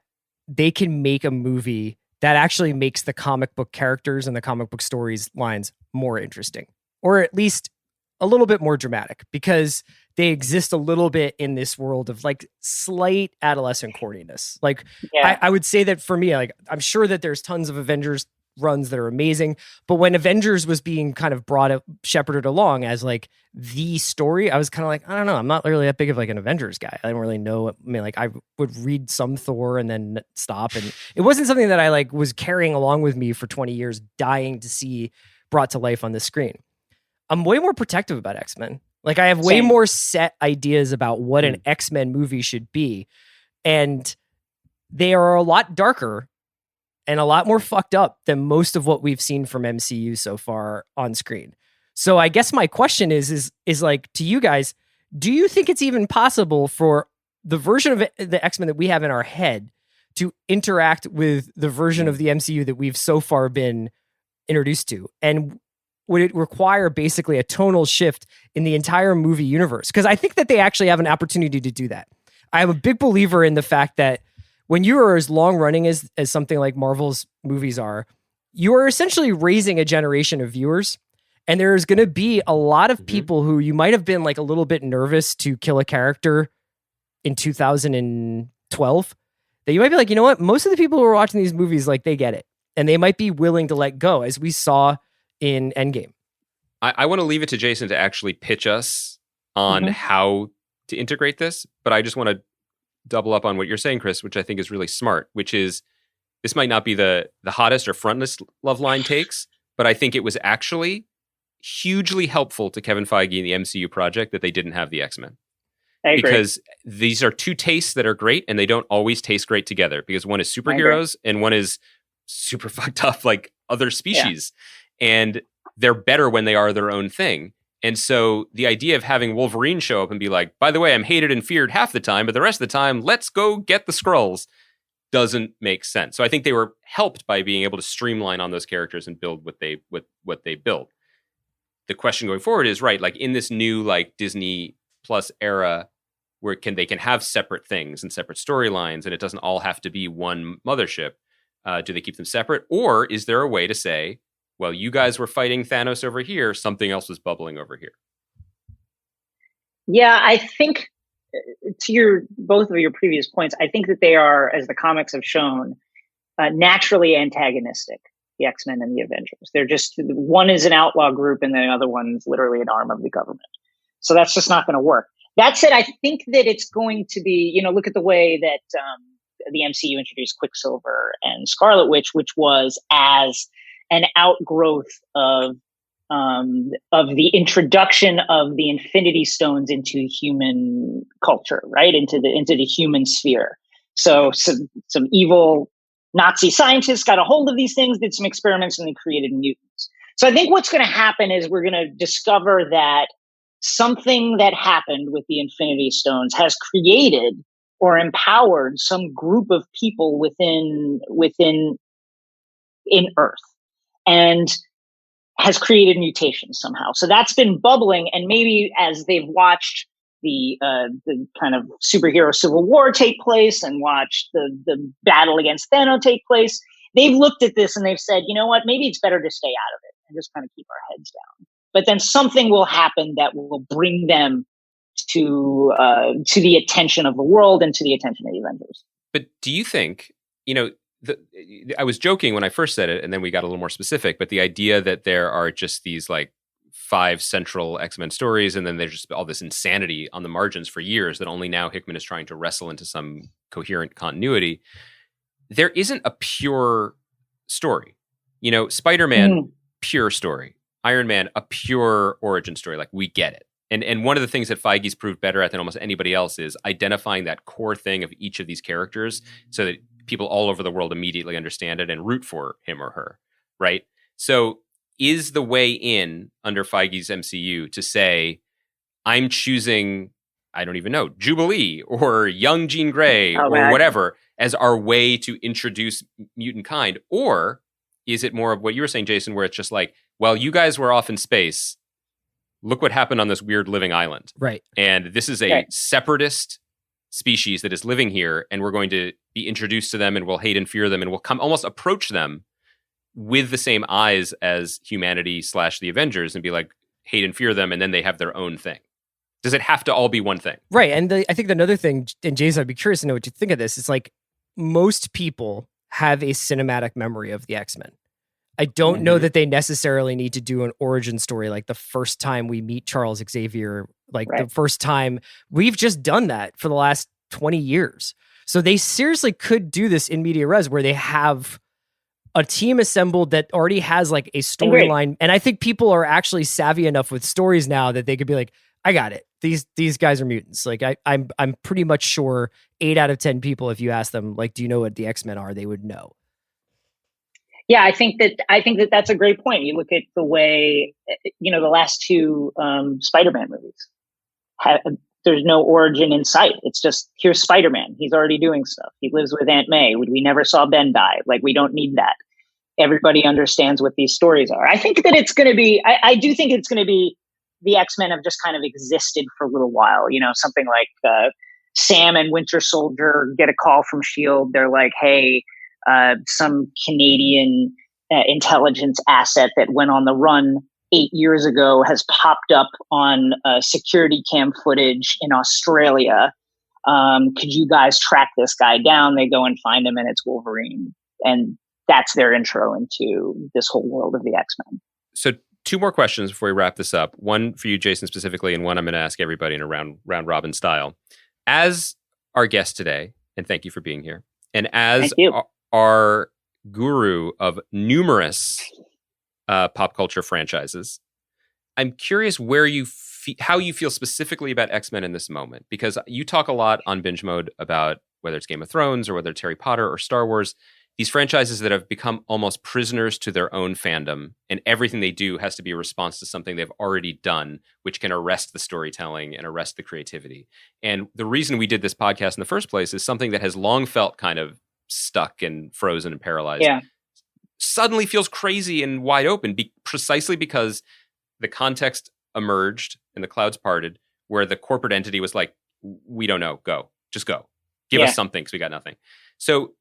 they can make a movie that actually makes the comic book characters and the comic book stories lines more interesting, or at least a little bit more dramatic, because they exist a little bit in this world of like slight adolescent corniness. Like, I would say that for me, like, I'm sure that there's tons of Avengers runs that are amazing, but when Avengers was being kind of shepherded along as like the story, I was kind of like, I don't know, I'm not really that big of like an Avengers guy. I don't really know. I mean, like, I would read some Thor and then stop, and it wasn't something that I like was carrying along with me for 20 years, dying to see brought to life on the screen. I'm way more protective about X-Men. Like, I have way more set ideas about what an X-Men movie should be, and they are a lot darker and a lot more fucked up than most of what we've seen from MCU so far on screen. So I guess my question is like, to you guys, do you think it's even possible for the version of the X-Men that we have in our head to interact with the version of the MCU that we've so far been introduced to? And would it require basically a tonal shift in the entire movie universe? Because I think that they actually have an opportunity to do that. I'm a big believer in the fact that when you are as long running as something like Marvel's movies are, you are essentially raising a generation of viewers. And there's going to be a lot of people who you might have been like a little bit nervous to kill a character in 2012, that you might be like, you know what? Most of the people who are watching these movies, like, they get it. And they might be willing to let go, as we saw in Endgame. I want to leave it to Jason to actually pitch us on how to integrate this, but I just want to double up on what you're saying, Chris, which I think is really smart, which is this might not be the hottest or frontless love line takes, but I think it was actually hugely helpful to Kevin Feige and the MCU project that they didn't have the X-Men. I agree. Because these are two tastes that are great, and they don't always taste great together, because one is superheroes and one is super fucked up like other species. Yeah. And they're better when they are their own thing. And so the idea of having Wolverine show up and be like, by the way, I'm hated and feared half the time, but the rest of the time, let's go get the Skrulls, doesn't make sense. So I think they were helped by being able to streamline on those characters and build what they built. The question going forward is, right, like in this new like Disney Plus era where they can have separate things and separate storylines, and it doesn't all have to be one mothership. Do they keep them separate? Or is there a way to say, well, you guys were fighting Thanos over here, something else was bubbling over here? Yeah, I think to both of your previous points, I think that they are, as the comics have shown, naturally antagonistic, the X-Men and the Avengers. They're just, one is an outlaw group and the other one's literally an arm of the government. So that's just not going to work. That said, I think that it's going to be, look at the way that the MCU introduced Quicksilver and Scarlet Witch, which was as an outgrowth of the introduction of the Infinity Stones into human culture, right? Into the human sphere. So some evil Nazi scientists got a hold of these things, did some experiments, and they created mutants. So I think what's going to happen is we're going to discover that something that happened with the Infinity Stones has created or empowered some group of people within Earth, and has created mutations somehow. So that's been bubbling, and maybe as they've watched the kind of superhero civil war take place and watched the battle against Thanos take place, they've looked at this and they've said, you know what, maybe it's better to stay out of it and just kind of keep our heads down. But then something will happen that will bring them to the attention of the world and to the attention of the Avengers. But do you think, I was joking when I first said it, and then we got a little more specific, but the idea that there are just these like 5 central X-Men stories, and then there's just all this insanity on the margins for years that only now Hickman is trying to wrestle into some coherent continuity. There isn't a pure story. Spider-Man, pure story. Iron Man, a pure origin story. Like, we get it. And one of the things that Feige's proved better at than almost anybody else is identifying that core thing of each of these characters so that people all over the world immediately understand it and root for him or her, right? So is the way in under Feige's MCU to say, I'm choosing, I don't even know, Jubilee or young Jean Grey or whatever as our way to introduce mutant kind? Or is it more of what you were saying, Jason, where it's just like, well, you guys were off in space. Look what happened on this weird living island. Right. And this is a separatist species that is living here, and we're going to be introduced to them, and we'll hate and fear them, and we'll almost approach them with the same eyes as humanity / the Avengers and be like, hate and fear them, and then they have their own thing. Does it have to all be one thing? Right. And I think another thing, and Jason, I'd be curious to know what you think of this. It's like most people have a cinematic memory of the X-Men. I don't know that they necessarily need to do an origin story like the first time we meet Charles Xavier, the first time. We've just done that for the last 20 years. So they seriously could do this in media res where they have a team assembled that already has like a storyline. And I think people are actually savvy enough with stories now that they could be like, I got it. These guys are mutants. Like I'm pretty much sure 8 out of 10 people, if you ask them, like, do you know what the X-Men are? They would know. Yeah, I think that that's a great point. You look at the way, the last 2 Spider-Man movies. There's no origin in sight. It's just, here's Spider-Man. He's already doing stuff. He lives with Aunt May. We never saw Ben die. Like, we don't need that. Everybody understands what these stories are. I think that it's going to be, I do think it's going to be, the X-Men have just kind of existed for a little while. Something like Sam and Winter Soldier get a call from S.H.I.E.L.D. They're like, hey, some Canadian intelligence asset that went on the run 8 years ago has popped up on security cam footage in Australia. Could you guys track this guy down? They go and find him, and it's Wolverine. And that's their intro into this whole world of the X-Men. So 2 more questions before we wrap this up. One for you, Jason, specifically, and one I'm going to ask everybody in a round robin style. As our guest today, and thank you for being here, and as our guru of numerous pop culture franchises, I'm curious how you feel specifically about X-Men in this moment, because you talk a lot on Binge Mode about whether it's Game of Thrones or whether it's Harry Potter or Star Wars, these franchises that have become almost prisoners to their own fandom, and everything they do has to be a response to something they've already done, which can arrest the storytelling and arrest the creativity. And the reason we did this podcast in the first place is something that has long felt kind of stuck and frozen and paralyzed. Yeah. Suddenly feels crazy and wide open, precisely because the context emerged and the clouds parted, where the corporate entity was like, we don't know, just go. Give us something, because we got nothing. So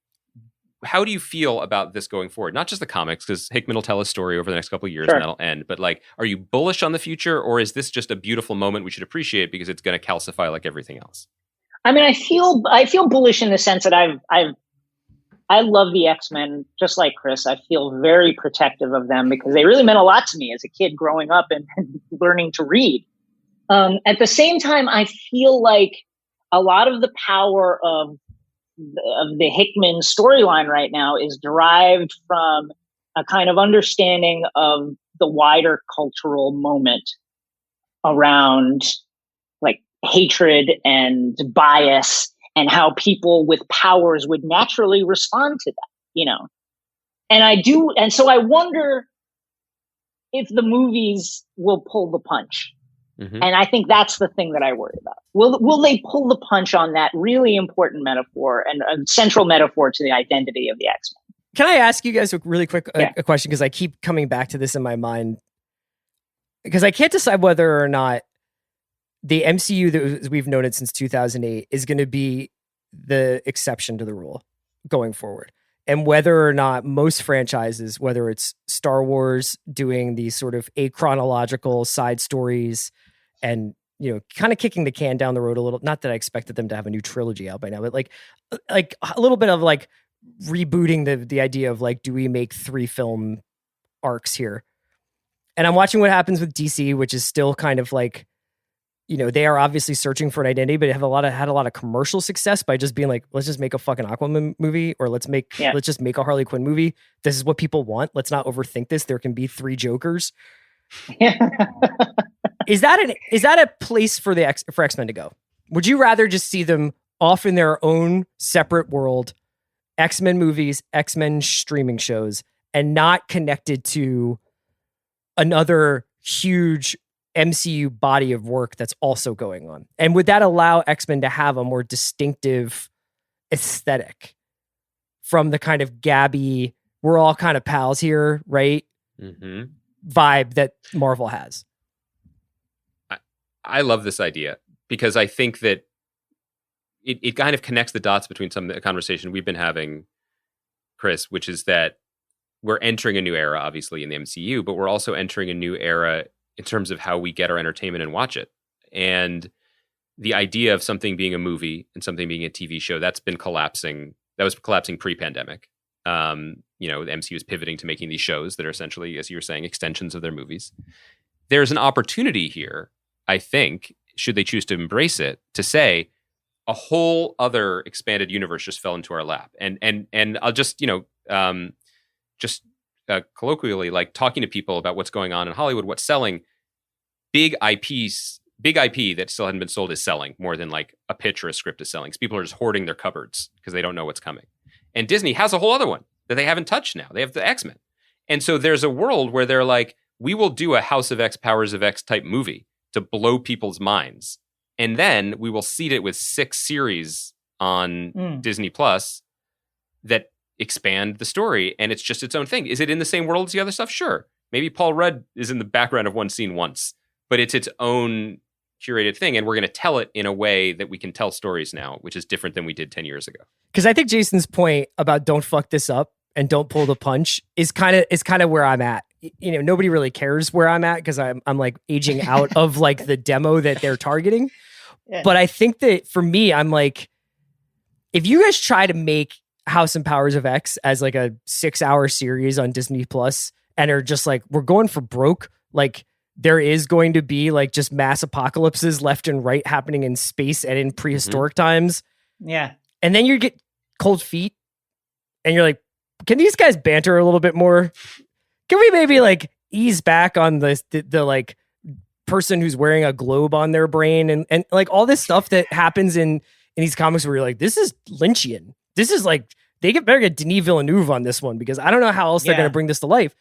how do you feel about this going forward? Not just the comics, because Hickman will tell a story over the next couple of years and that'll end. But like, are you bullish on the future, or is this just a beautiful moment we should appreciate because it's going to calcify like everything else? I mean, I feel bullish in the sense that I love the X-Men just like Chris. I feel very protective of them because they really meant a lot to me as a kid growing up and learning to read. At the same time, I feel like a lot of the power of the Hickman storyline right now is derived from a kind of understanding of the wider cultural moment around like hatred and bias and how people with powers would naturally respond to that, you know. And so I wonder if the movies will pull the punch. Mm-hmm. And I think that's the thing that I worry about. Will they pull the punch on that really important metaphor and a central metaphor to the identity of the X-Men? Can I ask you guys a really quick a question? Because I keep coming back to this in my mind. Because I can't decide whether or not the MCU that we've known it since 2008 is going to be the exception to the rule going forward. And whether or not most franchises, whether it's Star Wars doing these sort of achronological side stories and, you know, kind of kicking the can down the road a little, not that I expected them to have a new trilogy out by now, but like a little bit of like rebooting the idea of like, do we make 3 film arcs here? And I'm watching what happens with DC, which is still kind of like, you know, they are obviously searching for an identity, but have had a lot of commercial success by just being like, let's just make a fucking Aquaman movie, or let's just make a Harley Quinn movie. This is what people want. Let's not overthink this. There can be 3 Jokers. Is that a place for X-Men to go? Would you rather just see them off in their own separate world, X-Men movies, X-Men streaming shows, and not connected to another huge MCU body of work that's also going on? And would that allow X-Men to have a more distinctive aesthetic from the kind of gabby, we're all kind of pals here, right? Mm-hmm. Vibe that Marvel has? I love this idea because I think that it kind of connects the dots between some of the conversation we've been having, Chris, which is that we're entering a new era, obviously, in the MCU, but we're also entering a new era in terms of how we get our entertainment and watch it. And the idea of something being a movie and something being a TV show, that's been collapsing. That was collapsing pre-pandemic. You know, the MCU is pivoting to making these shows that are essentially, as you were saying, extensions of their movies. There's an opportunity here, I think, should they choose to embrace it, to say a whole other expanded universe just fell into our lap. And I'll just, you know, colloquially, like talking to people about what's going on in Hollywood, what's selling, big IP that still hadn't been sold is selling more than like a pitch or a script is selling. So people are just hoarding their cupboards because they don't know what's coming. And Disney has a whole other one that they haven't touched now. They have the X-Men. And so there's a world where they're like, we will do a House of X, Powers of X type movie to blow people's minds. And then we will seed it with 6 series on Disney Plus that expand the story, and it's just its own thing. Is it in the same world as the other stuff? Sure. Maybe Paul Rudd is in the background of one scene once, but it's its own curated thing, and we're going to tell it in a way that we can tell stories now, which is different than we did 10 years ago. Because I think Jason's point about don't fuck this up and don't pull the punch is kind of where I'm at. You know, nobody really cares where I'm at because I'm like aging out of like the demo that they're targeting. Yeah. But I think that for me, I'm like, if you guys try to make House and Powers of X as like a 6-hour series on Disney Plus and are just like, we're going for broke, like there is going to be like just mass apocalypses left and right happening in space and in prehistoric times. Yeah. And then you get cold feet and you're like, can these guys banter a little bit more? Can we maybe like ease back on the like person who's wearing a globe on their brain and like all this stuff that happens in these comics where you're like, this is Lynchian. This is like, better get Denis Villeneuve on this one because I don't know how else they're going to bring this to life.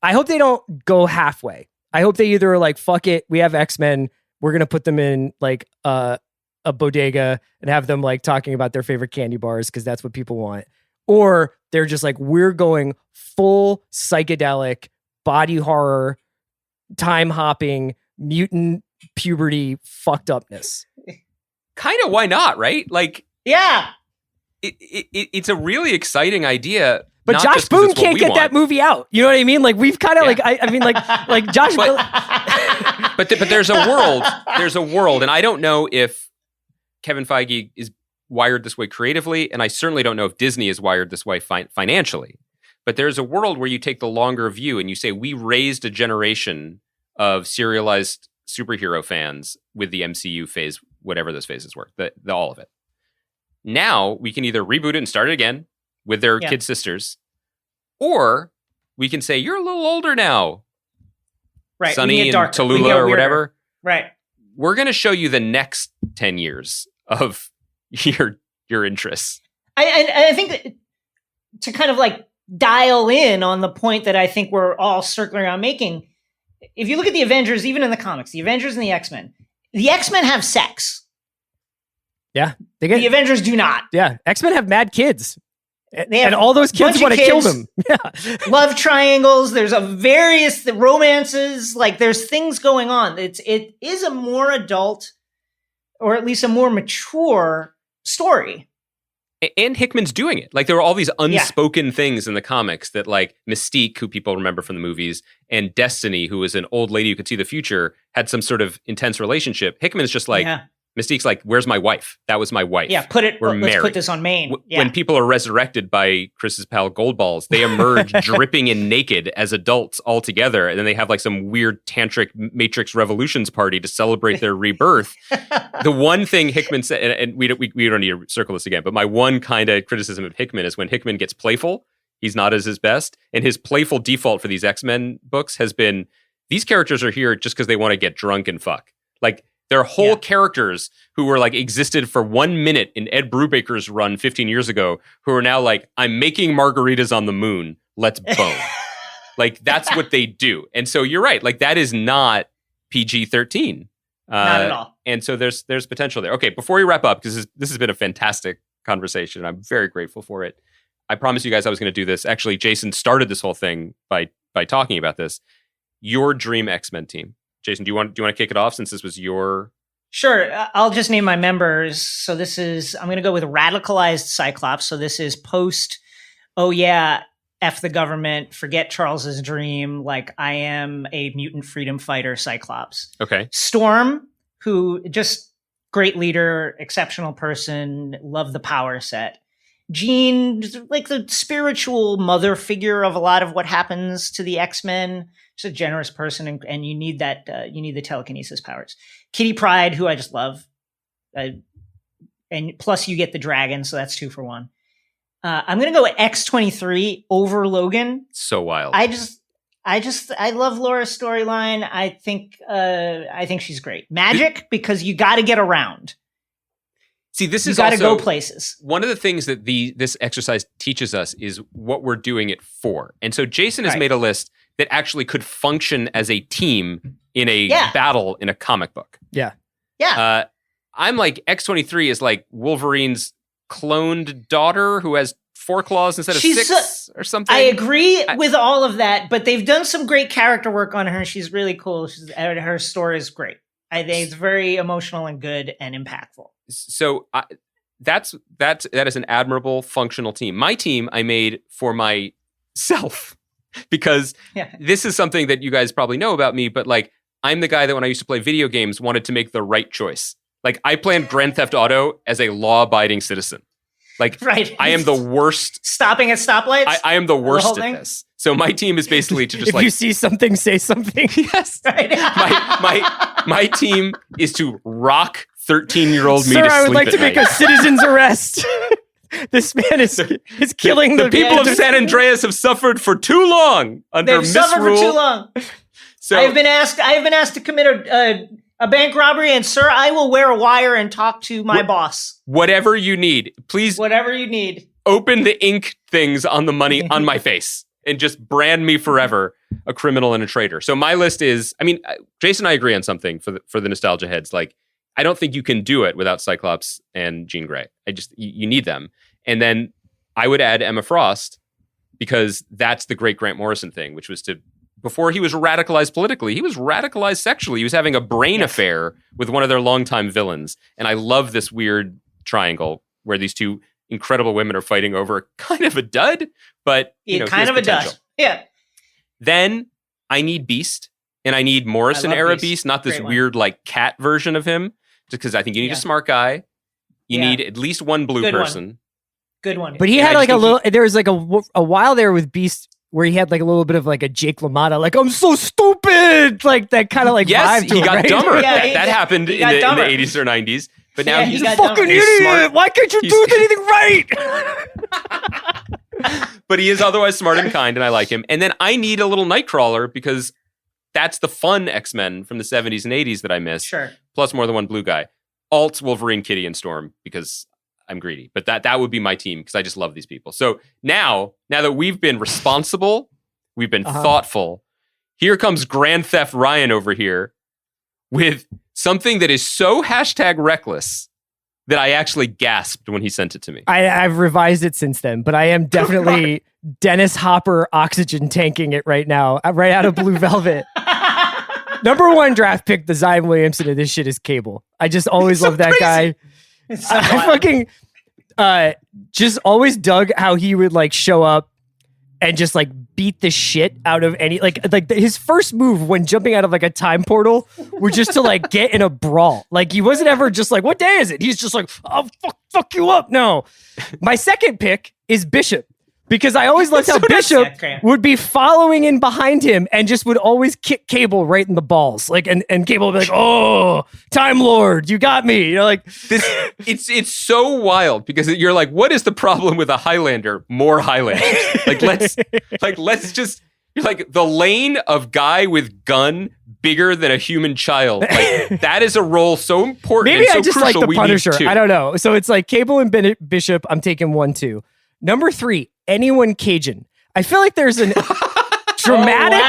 I hope they don't go halfway. I hope they either are like, fuck it, we have X-Men, we're going to put them in like a bodega and have them like talking about their favorite candy bars because that's what people want. Or they're just like, we're going full psychedelic, body horror, time hopping, mutant puberty fucked upness. Kind of, why not, right? Like, yeah. It's a really exciting idea. But Josh Boone can't get that movie out. You know what I mean? Like we've kind of like, I mean, like Josh. But there's a world, and I don't know if Kevin Feige is wired this way creatively, and I certainly don't know if Disney is wired this way financially. But there's a world where you take the longer view and you say, we raised a generation of serialized superhero fans with the MCU phase, whatever those phases were, the all of it. Now we can either reboot it and start it again with their kid sisters, or we can say, you're a little older now. Right. Sunny and Tallulah or whatever. Right. We're going to show you the next 10 years of your interests. I think that to kind of like dial in on the point that I think we're all circling around making, if you look at the Avengers, even in the comics, the Avengers and the X-Men have sex. Yeah. The Avengers do not. Yeah. X-Men have mad kids. They have and all those kids want to kill them. Yeah. Love triangles. There's various romances. Like there's things going on. It is a more adult, or at least a more mature story. And Hickman's doing it. Like there were all these unspoken things in the comics that like Mystique, who people remember from the movies, and Destiny, who was an old lady who could see the future, had some sort of intense relationship. Hickman's just like, Mystique's like, where's my wife? That was my wife. Yeah, let's put this on main. When people are resurrected by Chris's pal Goldballs, they emerge dripping and naked as adults all together, and then they have like some weird tantric Matrix Revolutions party to celebrate their rebirth. The one thing Hickman said, and we don't need to circle this again, but my one kind of criticism of Hickman is when Hickman gets playful, he's not as his best, and his playful default for these X-Men books has been, these characters are here just because they want to get drunk and fuck. Like, there are whole characters who were like existed for 1 minute in Ed Brubaker's run 15 years ago who are now like, I'm making margaritas on the moon. Let's bone. Like, that's what they do. And so you're right. Like, that is not PG-13. Not at all. And so there's potential there. Okay, before we wrap up, because this has been a fantastic conversation. I'm very grateful for it. I promised you guys I was going to do this. Actually, Jason started this whole thing by talking about this. Your dream X-Men team. Jason, do you want to kick it off since this was your... Sure. I'll just name my members. So I'm going to go with radicalized Cyclops. So this is post, oh yeah, F the government, forget Charles's dream. Like, I am a mutant freedom fighter Cyclops. Okay. Storm, who just great leader, exceptional person, love the power set. Jean, like the spiritual mother figure of a lot of what happens to the X-Men. She's a generous person, and you need that. You need the telekinesis powers. Kitty Pryde, who I just love, and plus you get the dragon, so that's 2 for 1. I'm gonna go with X-23 over Logan. So wild. I love Laura's storyline. I think she's great. Magic, because you got to get around. See, this you is got to also go places. One of the things that this exercise teaches us is what we're doing it for. And so Jason has made a list that I could function as a team in a battle in a comic book. Yeah. Yeah. I'm like, X-23 is like Wolverine's cloned daughter who has 4 claws instead of 6 or something. I agree with all of that, but they've done some great character work on her. She's really cool. Her story is great. I think it's very emotional and good and impactful. So that is an admirable functional team. My team I made for myself because this is something that you guys probably know about me, but like, I'm the guy that when I used to play video games wanted to make the right choice. Like, I planned Grand Theft Auto as a law-abiding citizen. Like, I am the worst. Stopping at stoplights? I am the worst at this. So my team is basically to just if you see something, say something. Yes. Right. my team is to rock 13-year-old me to Sir, sleep I would like to night. make a citizen's arrest. This man is killing the people of San Andreas have suffered for too long under misrule. They've suffered for too long. So I have been asked to commit a bank robbery, and sir, I will wear a wire and talk to my boss. Whatever you need, please. Whatever you need. Open the ink things on the money on my face and just brand me forever a criminal and a traitor. So my list is, I mean, Jason and I agree on something for the nostalgia heads. Like, I don't think you can do it without Cyclops and Jean Grey. You need them. And then I would add Emma Frost because that's the great Grant Morrison thing, which was before he was radicalized politically, he was radicalized sexually. He was having a brain affair with one of their longtime villains. And I love this weird triangle where these two incredible women are fighting over kind of a dud, but kind of a dud. Yeah. Then I need Beast, and I need Morrison era Beast, not this weird like cat version of him, because I think you need a smart guy. You need at least one blue person. Good one. But he had like there was like a while there with Beast where he had like a little bit of like a Jake LaMotta, like I'm so stupid, like that kind of like yes, vibe to he him, got right? dumber. Yeah, that happened in the 80s or 90s. But now he's a fucking idiot. Smart. Why can't you do anything right? But he is otherwise smart and kind, and I like him. And then I need a little Nightcrawler because that's the fun X-Men from the 70s and 80s that I miss. Sure. Plus more than one blue guy. Alt, Wolverine, Kitty, and Storm because I'm greedy. But that would be my team because I just love these people. So now that we've been responsible, we've been thoughtful, here comes Grand Theft Ryan over here with something that is so #reckless that I actually gasped when he sent it to me. I've revised it since then, but I am definitely Dennis Hopper oxygen tanking it right now, right out of Blue Velvet. Number 1 draft pick, the Zion Williamson of this shit is Cable. I just always love that guy. I fucking just always dug how he would like show up and just like beat the shit out of any like his first move when jumping out of like a time portal was just to like get in a brawl. Like he wasn't ever just like, what day is it? He's just like, oh fuck you up. No. My second pick is Bishop. Because I always loved how Bishop would be following in behind him and just would always kick Cable right in the balls. Like and Cable would be like, "Oh, Time Lord, you got me." You know, like this. It's so wild because you're like, what is the problem with a Highlander? More Highlanders. let's just. You're like the lane of guy with gun bigger than a human child. Like that is a role so important. Maybe and so I just crucial, like the Punisher. I don't know. So it's like Cable and Bishop. I'm taking 1, 2. Number 3, anyone Cajun. I feel like there's an dramatic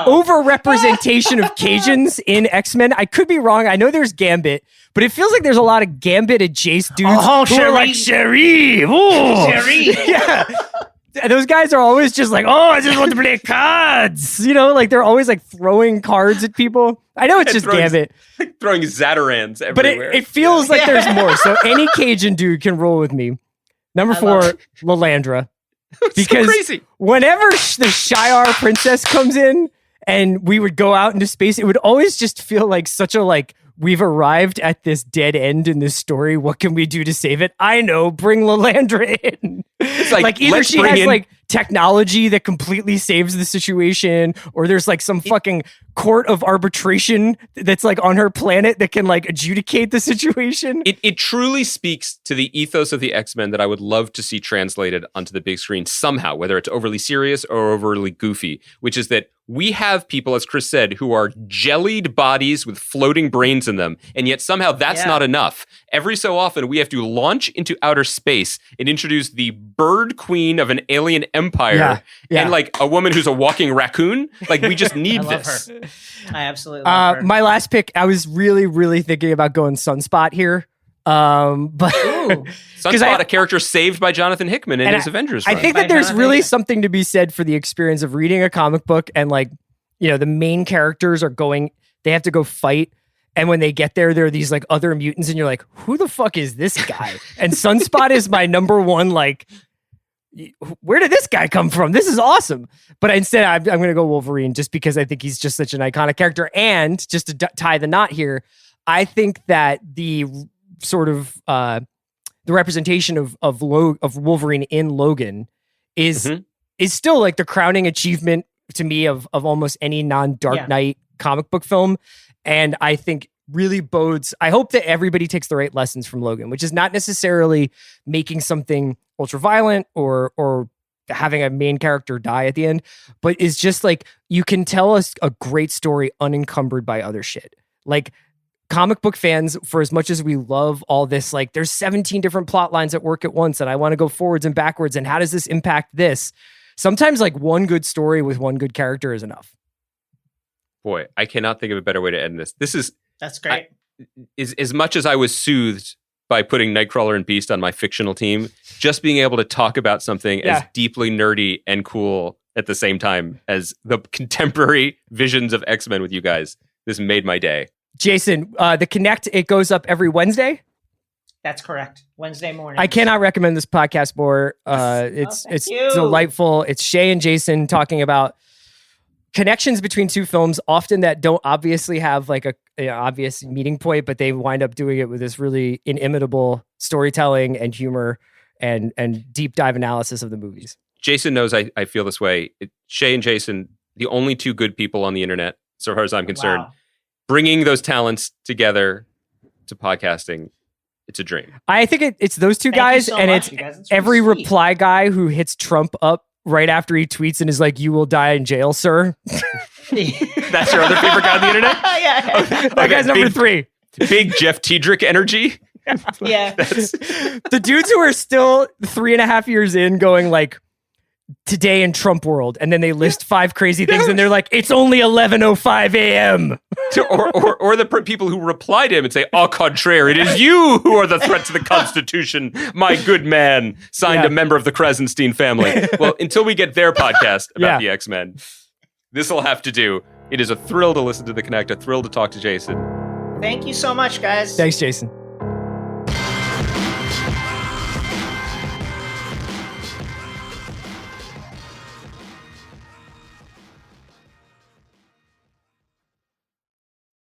over-representation of Cajuns in X-Men. I could be wrong. I know there's Gambit, but it feels like there's a lot of Gambit and Jace dudes who are like, Cherie. Cherie. Yeah. Those guys are always just like, oh, I just want to play cards. You know, like they're always like throwing cards at people. I know it's just Gambit. Throwing Zatarans everywhere. But it feels like there's more. So any Cajun dude can roll with me. Number 4, Lalandra. Because so crazy. Whenever the Shi'ar princess comes in and we would go out into space, it would always just feel like such a like, we've arrived at this dead end in this story. What can we do to save it? I know, bring Lalandra in. It's like either she has like technology that completely saves the situation, or there's like some fucking court of arbitration that's like on her planet that can like adjudicate the situation. It truly speaks to the ethos of the X-Men that I would love to see translated onto the big screen somehow, whether it's overly serious or overly goofy, which is that we have people, as Chris said, who are jellied bodies with floating brains in them, and yet somehow that's not enough. Every so often, we have to launch into outer space and introduce the bird queen of an alien empire and like a woman who's a walking raccoon. Like, we just need this. Her. I absolutely love her. My last pick, I was really, really thinking about going Sunspot here. But Sunspot, a character saved by Jonathan Hickman in his Avengers run. I think that there's really something to be said for the experience of reading a comic book and like, you know, the main characters are going, they have to go fight. And when they get there are these like other mutants and you're like, who the fuck is this guy? And Sunspot is my number 1, like, where did this guy come from? This is awesome. But instead, I'm going to go Wolverine just because I think he's just such an iconic character. And just to tie the knot here, I think that the sort of the representation of Wolverine in Logan is still like the crowning achievement to me of almost any non-Dark Knight comic book film. And I think really bodes, I hope that everybody takes the right lessons from Logan, which is not necessarily making something ultra violent or having a main character die at the end, but is just like, you can tell us a great story unencumbered by other shit. Like, comic book fans, for as much as we love all this, like there's 17 different plot lines that work at once and I want to go forwards and backwards and how does this impact this? Sometimes like one good story with one good character is enough. Boy, I cannot think of a better way to end this. That's great. As much as I was soothed by putting Nightcrawler and Beast on my fictional team, just being able to talk about something as deeply nerdy and cool at the same time as the contemporary visions of X-Men with you guys, this made my day. Jason, the Connect, it goes up every Wednesday? That's correct. Wednesday morning. I cannot recommend this podcast more. It's delightful. It's Shay and Jason talking about connections between two films, often that don't obviously have like a obvious meeting point, but they wind up doing it with this really inimitable storytelling and humor and deep dive analysis of the movies. Jason knows I feel this way. Shay and Jason, the only two good people on the internet, so far as I'm concerned. Wow. Bringing those talents together to podcasting, it's a dream. I think it's those two Thank you guys, so and much, it's you guys. That's every really sweet. reply guy who hits Trump up right after he tweets and is like, "You will die in jail, sir." That's your other favorite guy on the internet? Yeah. That guy's number 3. Big Jeff Tiedrick energy. Yeah. The dudes who are still 3.5 years in going like, "Today in Trump world," and then they list 5 crazy things, and they're like, "It's only 11:05 a.m." or the people who reply to him and say, "Au contraire, it is you who are the threat to the Constitution, my good man," signed a member of the Krasenstein family. Well, until we get their podcast about the X-Men, this will have to do. It is a thrill to listen to The Connect, a thrill to talk to Jason. Thank you so much, guys. Thanks, Jason.